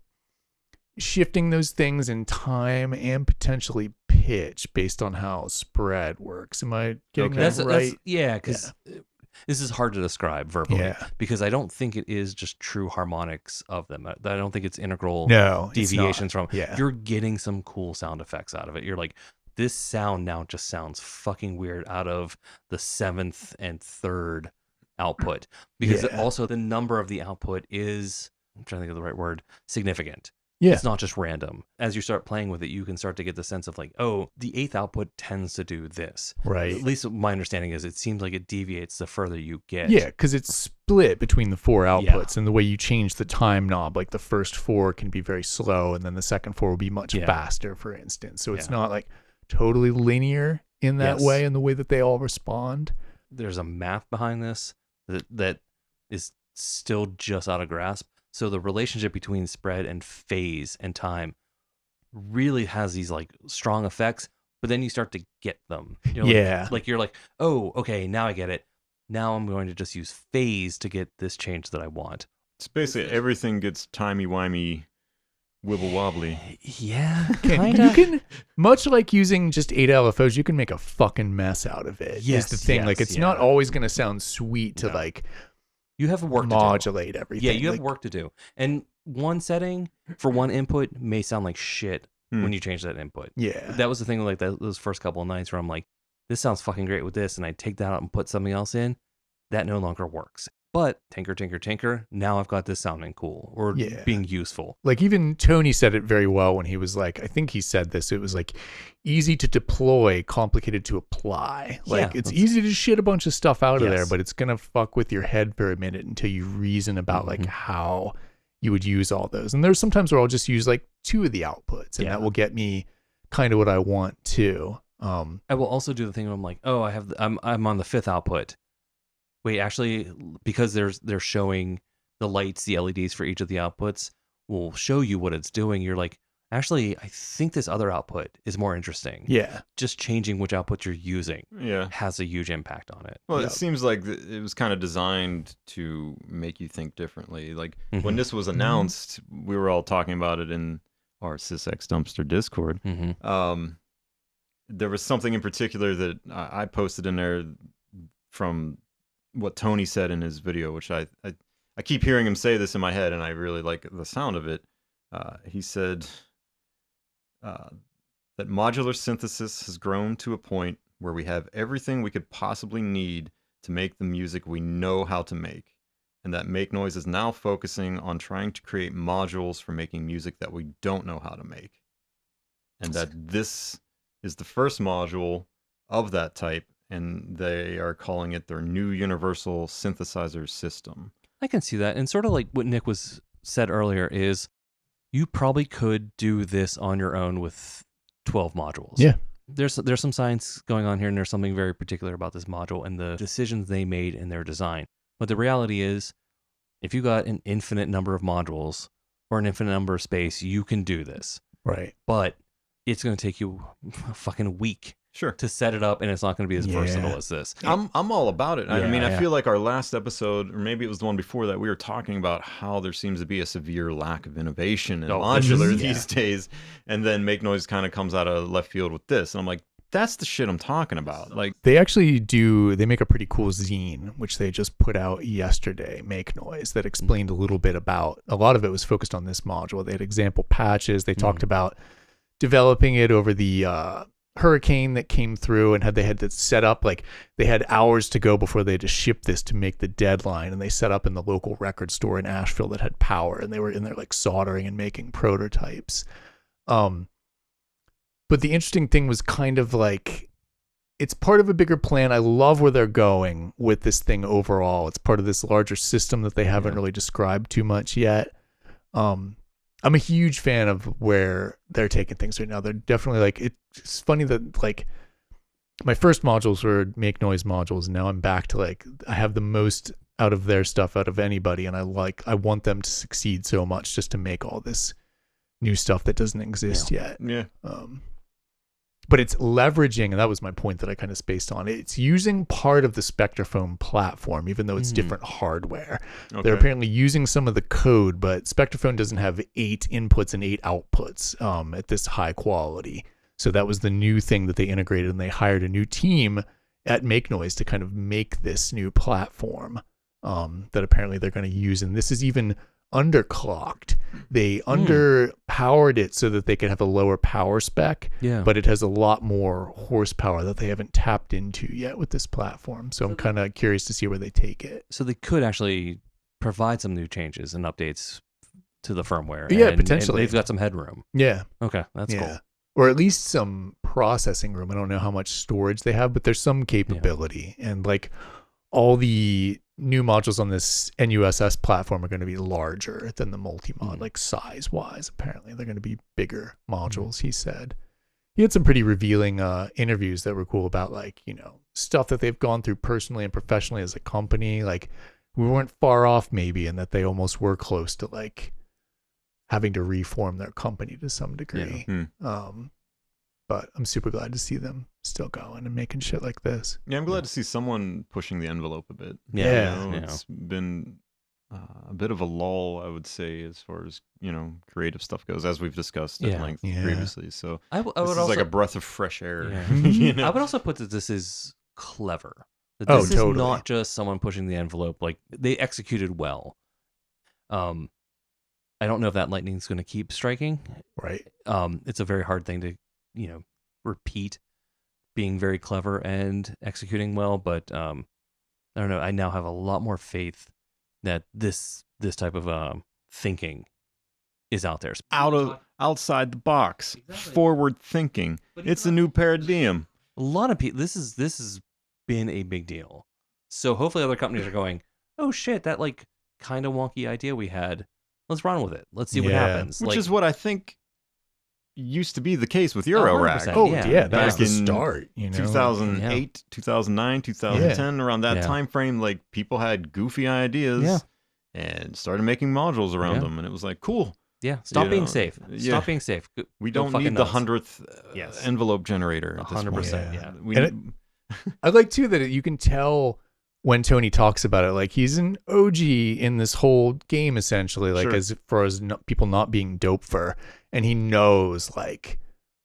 shifting those things in time and potentially pitch based on how spread works. Am I getting that right? Because this is hard to describe verbally because I don't think it is just true harmonics of them. I don't think it's integral deviations from. Yeah. You're getting some cool sound effects out of it. You're like, this sound now just sounds fucking weird out of the 7th and 3rd output because also the number of the output is, I'm trying to think of the right word, significant. Yeah. It's not just random. As you start playing with it, you can start to get the sense of like, oh, the 8th output tends to do this. Right. At least my understanding is it seems like it deviates the further you get. Yeah, because it's split between the 4 outputs and the way you change the time knob, like the first 4 can be very slow and then the second 4 will be much faster, for instance. So it's not like totally linear in that way in the way that they all respond. There's a math behind this that is still just out of grasp. So the relationship between spread and phase and time really has these like strong effects, but then you start to get them. You know, like you're like, oh, okay, now I get it. Now I'm going to just use phase to get this change that I want. It's basically everything gets timey wimey, wibble wobbly. Yeah, kind of. You can, much like using just 8 LFOs, you can make a fucking mess out of it. Yes, is the thing. Like it's not always going to sound sweet to like. You have work modulate to do. Everything. Yeah, you have work to do. And one setting for one input may sound like shit when you change that input. Yeah. That was the thing with like those first couple of nights where I'm like, this sounds fucking great with this, and I take that out and put something else in. That no longer works. But tinker, now I've got this sounding cool or being useful. Like even Tony said it very well when he was like, I think he said this, it was like easy to deploy, complicated to apply. Like it's easy to shit a bunch of stuff out of there, but it's going to fuck with your head for a minute until you reason about like how you would use all those. And there's sometimes where I'll just use like 2 of the outputs and that will get me kind of what I want too. I will also do the thing where I'm like, oh, I'm on the 5th output. Wait, actually, because they're showing the lights, the LEDs for each of the outputs will show you what it's doing. You're like, actually, I think this other output is more interesting. Yeah. Just changing which output you're using has a huge impact on it. Well, it seems like it was kind of designed to make you think differently. Like when this was announced, we were all talking about it in our Sysex Dumpster Discord. There was something in particular that I posted in there from what Tony said in his video, which I keep hearing him say this in my head, and I really like the sound of it. He said that modular synthesis has grown to a point where we have everything we could possibly need to make the music we know how to make, and that Make Noise is now focusing on trying to create modules for making music that we don't know how to make, and that this is the first module of that type, and they are calling it their new universal synthesizer system. I can see that. And sort of like what Nick said earlier is you probably could do this on your own with 12 modules. Yeah. There's some science going on here, and there's something very particular about this module and the decisions they made in their design. But the reality is, if you got an infinite number of modules or an infinite number of space, you can do this. Right. But it's going to take you a fucking week to set it up, and it's not going to be as versatile as this. I'm all about it. I mean, I feel like our last episode, or maybe it was the one before that, we were talking about how there seems to be a severe lack of innovation in modular these days, and then Make Noise kind of comes out of left field with this, and I'm like, that's the shit I'm talking about. Like, they actually they make a pretty cool zine, which they just put out yesterday, Make Noise, that explained a little bit about, a lot of it was focused on this module. They had example patches. They talked about developing it over the hurricane that came through, and they had to set up, like, they had hours to go before they had to ship this to make the deadline, and they set up in the local record store in Asheville that had power, and they were in there like soldering and making prototypes. But the interesting thing was kind of like, it's part of a bigger plan. I love where they're going with this thing overall. It's part of this larger system that they haven't really described too much yet. I'm a huge fan of where they're taking things right now. They're definitely like, it's funny that like my first modules were Make Noise modules, and now I'm back to like, I have the most out of their stuff out of anybody, and I want them to succeed so much just to make all this new stuff that doesn't exist yet. Yeah. But it's leveraging, and that was my point that I kind of spaced on. It's using part of the Spectrophone platform, even though it's different hardware. Okay. They're apparently using some of the code, but Spectrophone doesn't have 8 inputs and 8 outputs at this high quality. So that was the new thing that they integrated, and they hired a new team at Make Noise to kind of make this new platform that apparently they're going to use. And this is even underclocked. They underpowered it so that they could have a lower power spec, but it has a lot more horsepower that they haven't tapped into yet with this platform. So I'm kind of curious to see where they take it. So they could actually provide some new changes and updates to the firmware. Yeah, potentially. And they've got some headroom. Yeah. Okay, that's cool. Or at least some processing room. I don't know how much storage they have, but there's some capability. And like all the new modules on this NUSS platform are going to be larger than the Multimod, like size-wise. Apparently, they're going to be bigger modules, he said. He had some pretty revealing interviews that were cool about, like, you know, stuff that they've gone through personally and professionally as a company. Like, we weren't far off, maybe, and that they almost were close to, like, having to reform their company to some degree. But I'm super glad to see them still going and making shit like this. Yeah, I'm glad to see someone pushing the envelope a bit. Yeah. You know, it's been a bit of a lull, I would say, as far as, you know, creative stuff goes, as we've discussed at length previously. So I would this is also, like a breath of fresh air. Yeah. You know? I would also put that this is clever. That this is not just someone pushing the envelope. Like, they executed well. I don't know if that lightning's going to keep striking. Right. It's a very hard thing to, you know, repeat, being very clever and executing well, but I don't know, I now have a lot more faith that this type of thinking is out there. Outside the box, forward thinking. It's a new paradigm. A lot of people, this has been a big deal. So hopefully other companies are going, oh shit, that like kind of wonky idea we had, let's run with it. Let's see what happens. Which is what I think used to be the case with Eurorack. Oh, yeah, that was the start. You know, 2008, 2009, 2010, around that time frame, like people had goofy ideas and started making modules around them, and it was like, cool. Yeah, stop being safe. Yeah. Stop being safe. We don't need the 100th envelope generator. 100%. Yeah. I like too that you can tell when Tony talks about it, like he's an OG in this whole game essentially, like as far as people not being dope for, and he knows like,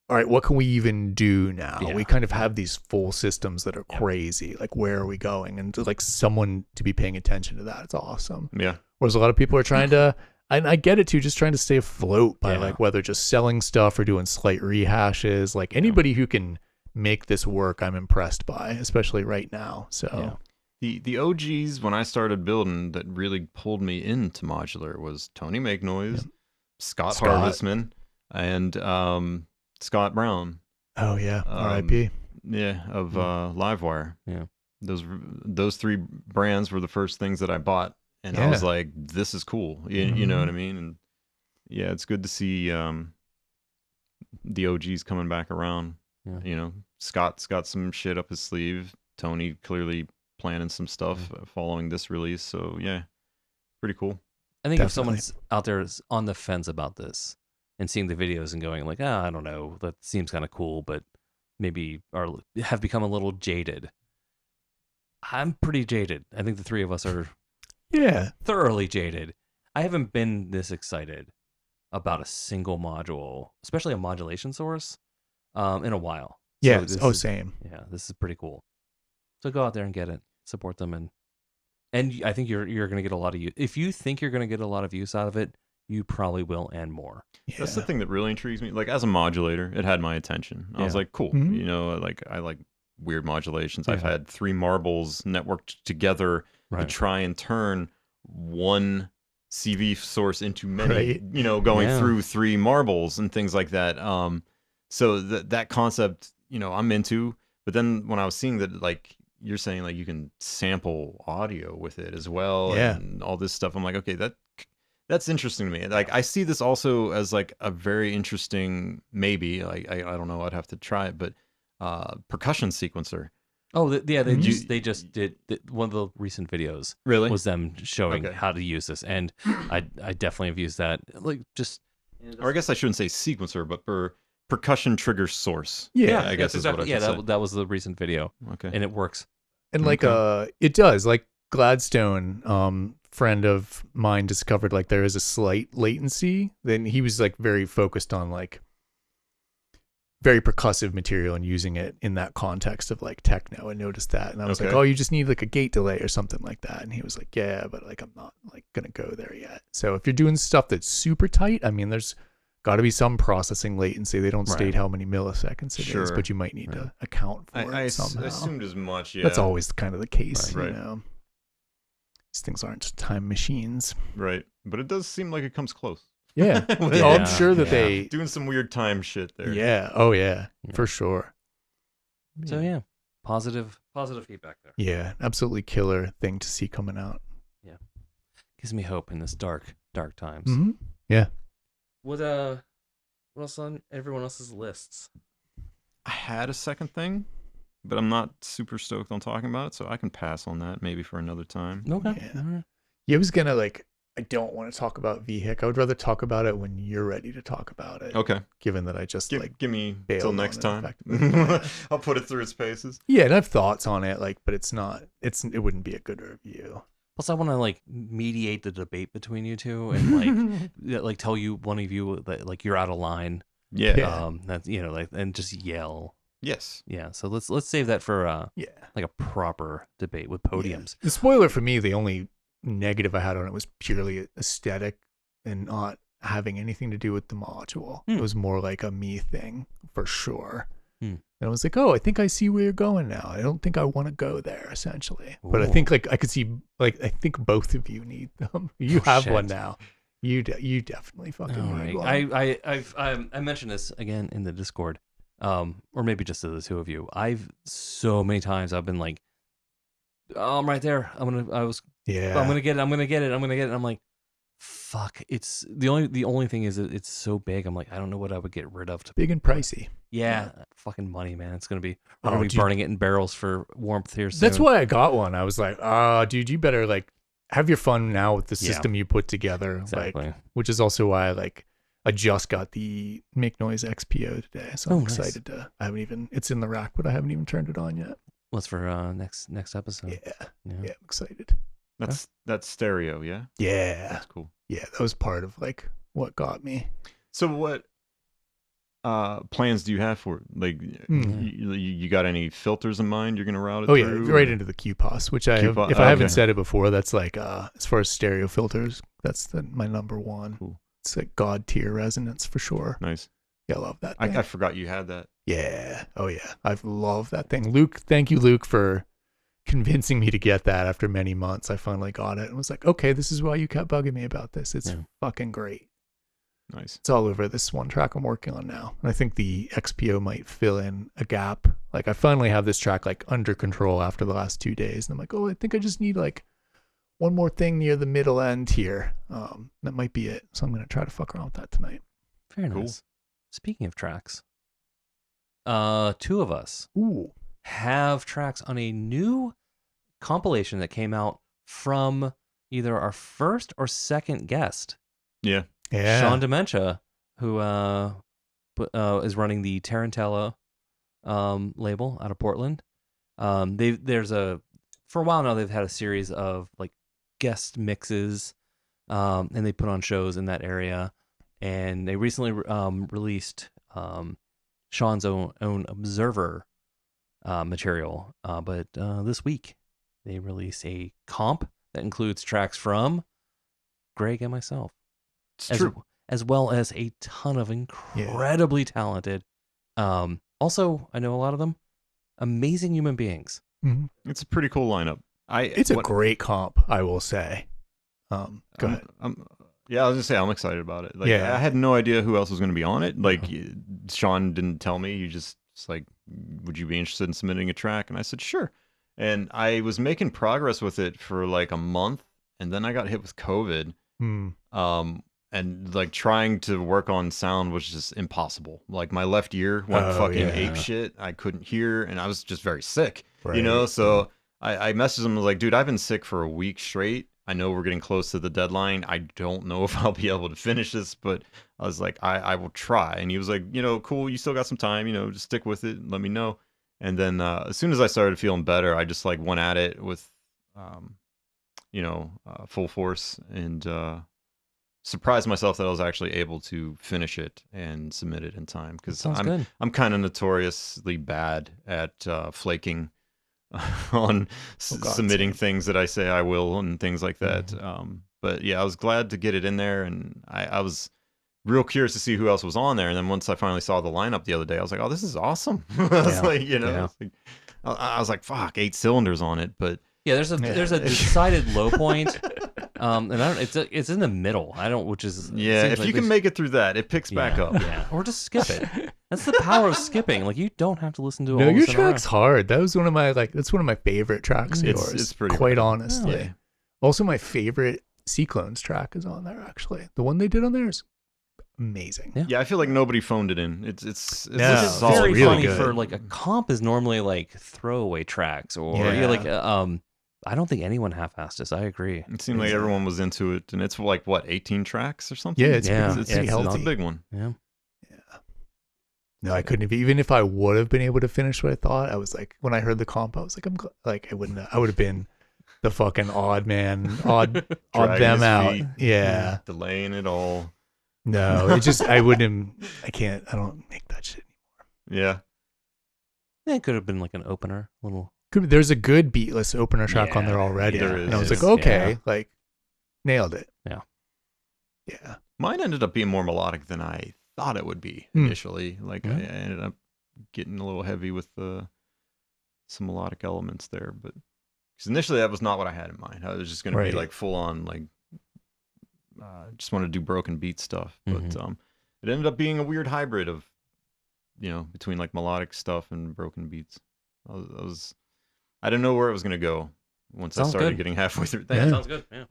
all right, what can we even do now? Yeah. We kind of have these full systems that are crazy. Like, where are we going? And like someone to be paying attention to that, it's awesome. Yeah. Whereas a lot of people are trying to, and I get it too, just trying to stay afloat by like whether just selling stuff or doing slight rehashes. Like anybody who can make this work, I'm impressed by, especially right now. So the OGs when I started building that really pulled me into modular was Tony Make Noise, Scott Harvestman, and Scott Brown. Oh yeah, R.I.P. Yeah, of Livewire. Yeah, those three brands were the first things that I bought, and I was like, "This is cool." You know what I mean? And yeah, it's good to see the OGs coming back around. Yeah. You know, Scott's got some shit up his sleeve. Tony clearly planning some stuff following this release. So yeah, pretty cool. I think if someone's out there on the fence about this and seeing the videos and going like, I don't know, that seems kind of cool, but maybe have become a little jaded. I'm pretty jaded. I think the three of us are thoroughly jaded. I haven't been this excited about a single module, especially a modulation source, in a while. Yeah. So same. Yeah, this is pretty cool. So go out there and get it, support them, and I think you're going to get a lot of use. If you think you're going to get a lot of use out of it, you probably will, and more. Yeah. That's the thing that really intrigues me. Like as a modulator, it had my attention. I was like, cool. Mm-hmm. You know, like I like weird modulations. I've had 3 marbles networked together to try and turn one CV source into many. You know, going through 3 marbles and things like that. So that concept, you know, I'm into. But then when I was seeing that, like you're saying, like you can sample audio with it as well, and all this stuff, I'm like, okay, that's interesting to me. Like I see this also as like a very interesting, maybe like I don't know, I'd have to try it, but percussion sequencer. Oh they just did one of the recent videos. Really, was them showing how to use this, and I definitely have used that. Like just, or I guess I shouldn't say sequencer, but for percussion trigger source. Yeah, I guess is what I should say. That was the recent video. Okay, and it works. And like it does. Like Gladstone, friend of mine, discovered like there is a slight latency. Then he was like very focused on like very percussive material and using it in that context of like techno, and noticed that. And I was like, oh, you just need like a gate delay or something like that. And he was like, yeah, but like I'm not like gonna go there yet. So if you're doing stuff that's super tight, I mean, there's got to be some processing latency. They don't state how many milliseconds it is, but you might need to account for it somehow. I assumed as much, That's always kind of the case, you know. These things aren't just time machines. Right, but it does seem like it comes close. Yeah. I'm sure that they... Doing some weird time shit there. Yeah, oh yeah, for sure. So yeah, positive feedback there. Yeah, absolutely killer thing to see coming out. Yeah. Gives me hope in this dark times. Mm-hmm. Yeah. What else on everyone else's lists? I had a second thing, but I'm not super stoked on talking about it, so I can pass on that maybe for another time. Okay. Yeah, I was gonna I don't want to talk about VHIC. I would rather talk about it when you're ready to talk about it. Okay. Given that I just give me till next time. I'll put it through its paces. Yeah, and I have thoughts on it, but it wouldn't be a good review. Plus, I want to like mediate the debate between you two and like tell you one of you that like you're out of line. Yeah. That's and just yell. Yes. Yeah. So let's save that for like a proper debate with podiums. Yeah. The spoiler for me, the only negative I had on it was purely aesthetic and not having anything to do with the module. It was more like a me thing for sure. And I was like, oh, I think I see where you're going now. I don't think I want to go there, essentially. But I think like I could see I think both of you need them. You have one now. You definitely fucking need one. I mentioned this again in the Discord, or maybe just to the two of you. So many times I've been like, oh, I'm right there. I'm gonna get it. And I'm like, fuck. It's the only thing is that it's so big. I'm like, I don't know what I would get rid of. Big and pricey. Yeah, fucking money, man. It's gonna be. We're gonna be burning it in barrels for warmth here soon. That's why I got one. I was like, dude, you better like have your fun now with the system you put together. Exactly. Which is also why I just got the Make Noise XPO today, so I'm excited to. I haven't even. It's in the rack, but I haven't even turned it on yet. What's for next episode? Yeah, I'm excited. That's stereo, yeah. Yeah, that's cool. Yeah, that was part of like what got me. So what plans do you have for it? Like, you got any filters in mind you're gonna route it through? Yeah, right into the QPOS, which I have, if I haven't said it before, that's like as far as stereo filters, that's my number one. Cool. It's like god tier resonance for sure. Nice. Yeah, I love that thing. I forgot you had that. Yeah. Oh yeah, I love that thing. Luke, thank you, Luke, for convincing me to get that after many months. I finally got it and was like, okay, this is why you kept bugging me about this. It's fucking great. Nice. It's all over this one track I'm working on now. And I think the XPO might fill in a gap. Like I finally have this track like under control after the last 2 days. And I'm like, oh, I think I just need like one more thing near the middle end here. That might be it. So I'm going to try to fuck around with that tonight. Very nice. Speaking of tracks, 2 of us have tracks on a new compilation that came out from either our first or second guest. Yeah. Sean Dementia, who is running the Tarantella label out of Portland. For a while now they've had a series of like guest mixes, and they put on shows in that area. And they recently released Sean's own Observer material, but this week they release a comp that includes tracks from Greg and myself. As well as a ton of incredibly talented, also, I know a lot of them, amazing human beings. Mm-hmm. It's a pretty cool lineup. It's a great comp, I will say. Go ahead. Yeah, I was gonna say I'm excited about it. Like, I had no idea who else was gonna be on it. Like, Sean didn't tell me. He just like, would you be interested in submitting a track? And I said, sure. And I was making progress with it for like a month, and then I got hit with COVID. And like trying to work on sound was just impossible. Like my left ear went ape shit. I couldn't hear, and I was just very sick. Right. You know, so I messaged him. I was like, dude, I've been sick for a week straight. I know we're getting close to the deadline. I don't know if I'll be able to finish this, but I was like, I will try. And he was like, cool. You still got some time. Just stick with it and let me know. And then as soon as I started feeling better, I just like went at it with, full force and surprised myself that I was actually able to finish it and submit it in time, because I'm kind of notoriously bad at flaking on submitting things that I say I will and things like that. But yeah, I was glad to get it in there, and I was real curious to see who else was on there. And then once I finally saw the lineup the other day, I was like, oh, this is awesome. I was like, fuck, 8 cylinders on it. But yeah, there's a decided low point. And it's in the middle. If you can make it through that, it picks back up. Yeah, or just skip it. That's the power of skipping. Like, you don't have to listen to it. No, your track's hard. That was that's one of my favorite tracks of yours. It's pretty quite hard. Honestly. Yeah. Also, my favorite C-Clones track is on there. Actually, the one they did on there is amazing. Yeah, I feel like nobody phoned it in. It's very really funny good. For like a comp is normally like throwaway tracks or I don't think anyone half-assed this. I agree. It seemed like everyone was into it, and it's like what, 18 tracks or something? Yeah, it's pretty healthy. It's a big one. Yeah. No, I couldn't have. Even if I would have been able to finish what I thought, I was like, when I heard the comp, I was like, I wouldn't. I would have been the fucking odd man, odd them out. Feet, yeah, delaying it all. No, it just I wouldn't. I can't. I don't make that shit anymore. Yeah, it could have been like an opener, little. There's a good beatless opener track on there already. There is. And I was like, okay, like nailed it. Yeah. Yeah. Mine ended up being more melodic than I thought it would be initially. Like I ended up getting a little heavy with some melodic elements there, but because initially that was not what I had in mind. I was just going to be like full on, like just want to do broken beat stuff. But it ended up being a weird hybrid of, between like melodic stuff and broken beats. I didn't know where it was going to go once I started getting halfway through. That sounds good. Yeah.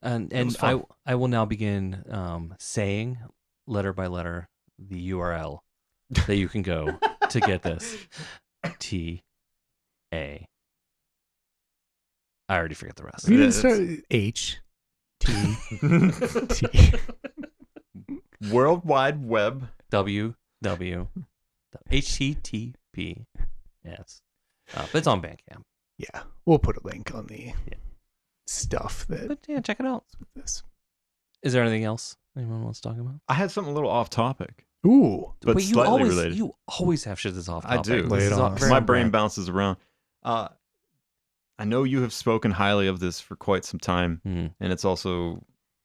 And I will now begin saying letter by letter the URL that you can go to get this. TAI I already forget the rest. We didn't start H T T. World Wide Web. WW HTTP. Yes. But it's on Bandcamp. Yeah, we'll put a link on the stuff that. But yeah, check it out. With this. Is there anything else anyone wants to talk about? I had something a little off topic. Ooh, but Wait, slightly related. You always have shit that's off topic. I do. Lay it on. My brain bounces around. I know you have spoken highly of this for quite some time, and it's also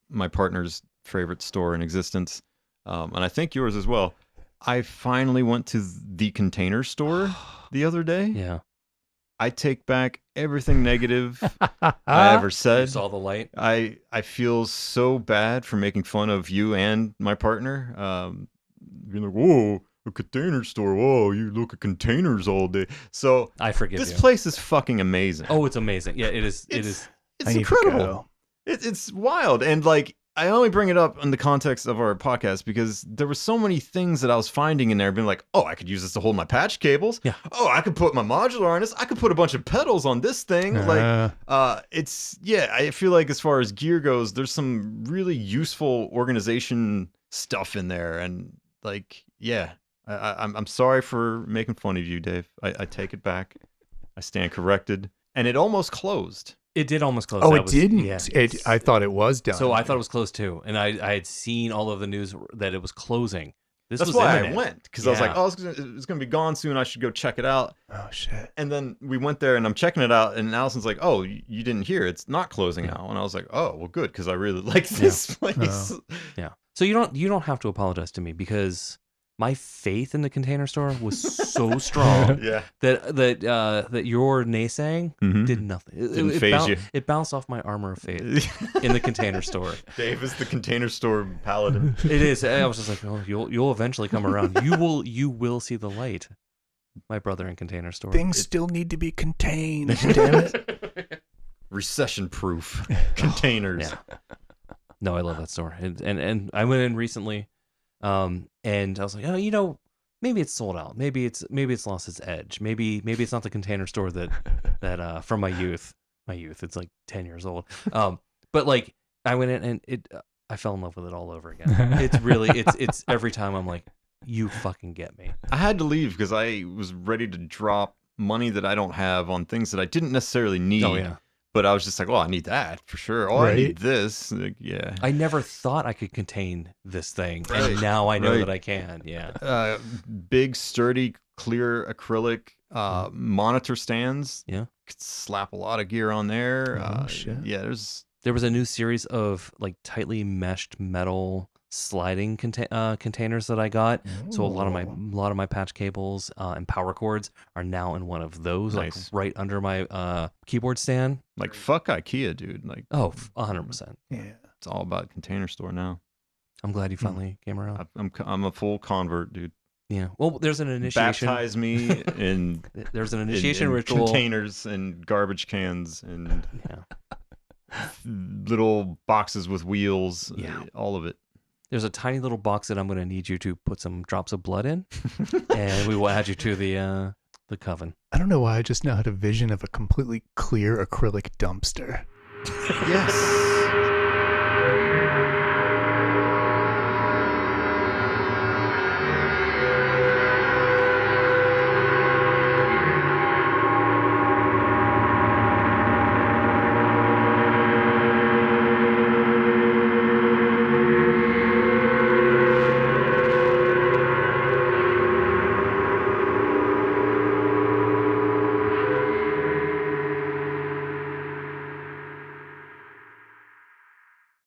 my partner's favorite store in existence, and I think yours as well. I finally went to the Container Store the other day. Yeah. I take back everything negative I ever said. You saw the light? I feel so bad for making fun of you and my partner. Being like, whoa, a container store. Whoa, you look at containers all day. So I forgive this you. place is fucking amazing. Oh, it's amazing. Yeah, it is. It's incredible. It's wild. And like, I only bring it up in the context of our podcast because there were so many things that I was finding in there being like, oh, I could use this to hold my patch cables. Yeah. Oh, I could put my modular on this. I could put a bunch of pedals on this thing. I feel like as far as gear goes, there's some really useful organization stuff in there. And like, yeah, I'm sorry for making fun of you, Dave. I take it back. I stand corrected. And it almost closed. It did almost close. Oh, it didn't? Yeah. I thought it was done. So I thought it was closed too. And I had seen all of the news that it was closing. That's why I went. Because I was like, oh, it's going to be gone soon. I should go check it out. Oh, shit. And then we went there and I'm checking it out. And Allison's like, oh, you didn't hear. It's not closing now. And I was like, oh, well, good. Because I really like this place. Yeah. So you don't have to apologize to me because my faith in the Container Store was so strong that your naysaying did nothing. Didn't phase you. It bounced off my armor of faith in the Container Store. Dave is the Container Store paladin. It is. I was just like, oh, you'll eventually come around. You will see the light, my brother in Container Store. Things still need to be contained. Damn it. Recession proof containers. Yeah. No, I love that store, and I went in recently. And I was like, oh, maybe it's sold out. Maybe it's lost its edge. Maybe it's not the Container Store that from my youth. It's like 10 years old. But like I went in and I fell in love with it all over again. It's really it's every time I'm like, you fucking get me. I had to leave because I was ready to drop money that I don't have on things that I didn't necessarily need. Oh yeah. But I was just like, well, I need that for sure. Oh, right. I need this. Like, yeah. I never thought I could contain this thing. Right. And now I know that I can. Yeah. Big, sturdy, clear acrylic monitor stands. Yeah. Could slap a lot of gear on there. Oh, shit. Yeah. There was a new series of like tightly meshed metal sliding containers that I got. Ooh. So a lot of my patch cables and power cords are now in one of those, nice. Like right under my keyboard stand. Like fuck IKEA, dude. Like 100%. Yeah, it's all about Container Store now. I'm glad you finally came around. I'm a full convert, dude. Yeah. Well, there's an initiation. Baptize me in. There's an initiation in ritual. Containers and garbage cans and little boxes with wheels. Yeah. All of it. There's a tiny little box that I'm going to need you to put some drops of blood in, and we will add you to the coven. I don't know why I just now had a vision of a completely clear acrylic dumpster. Yes.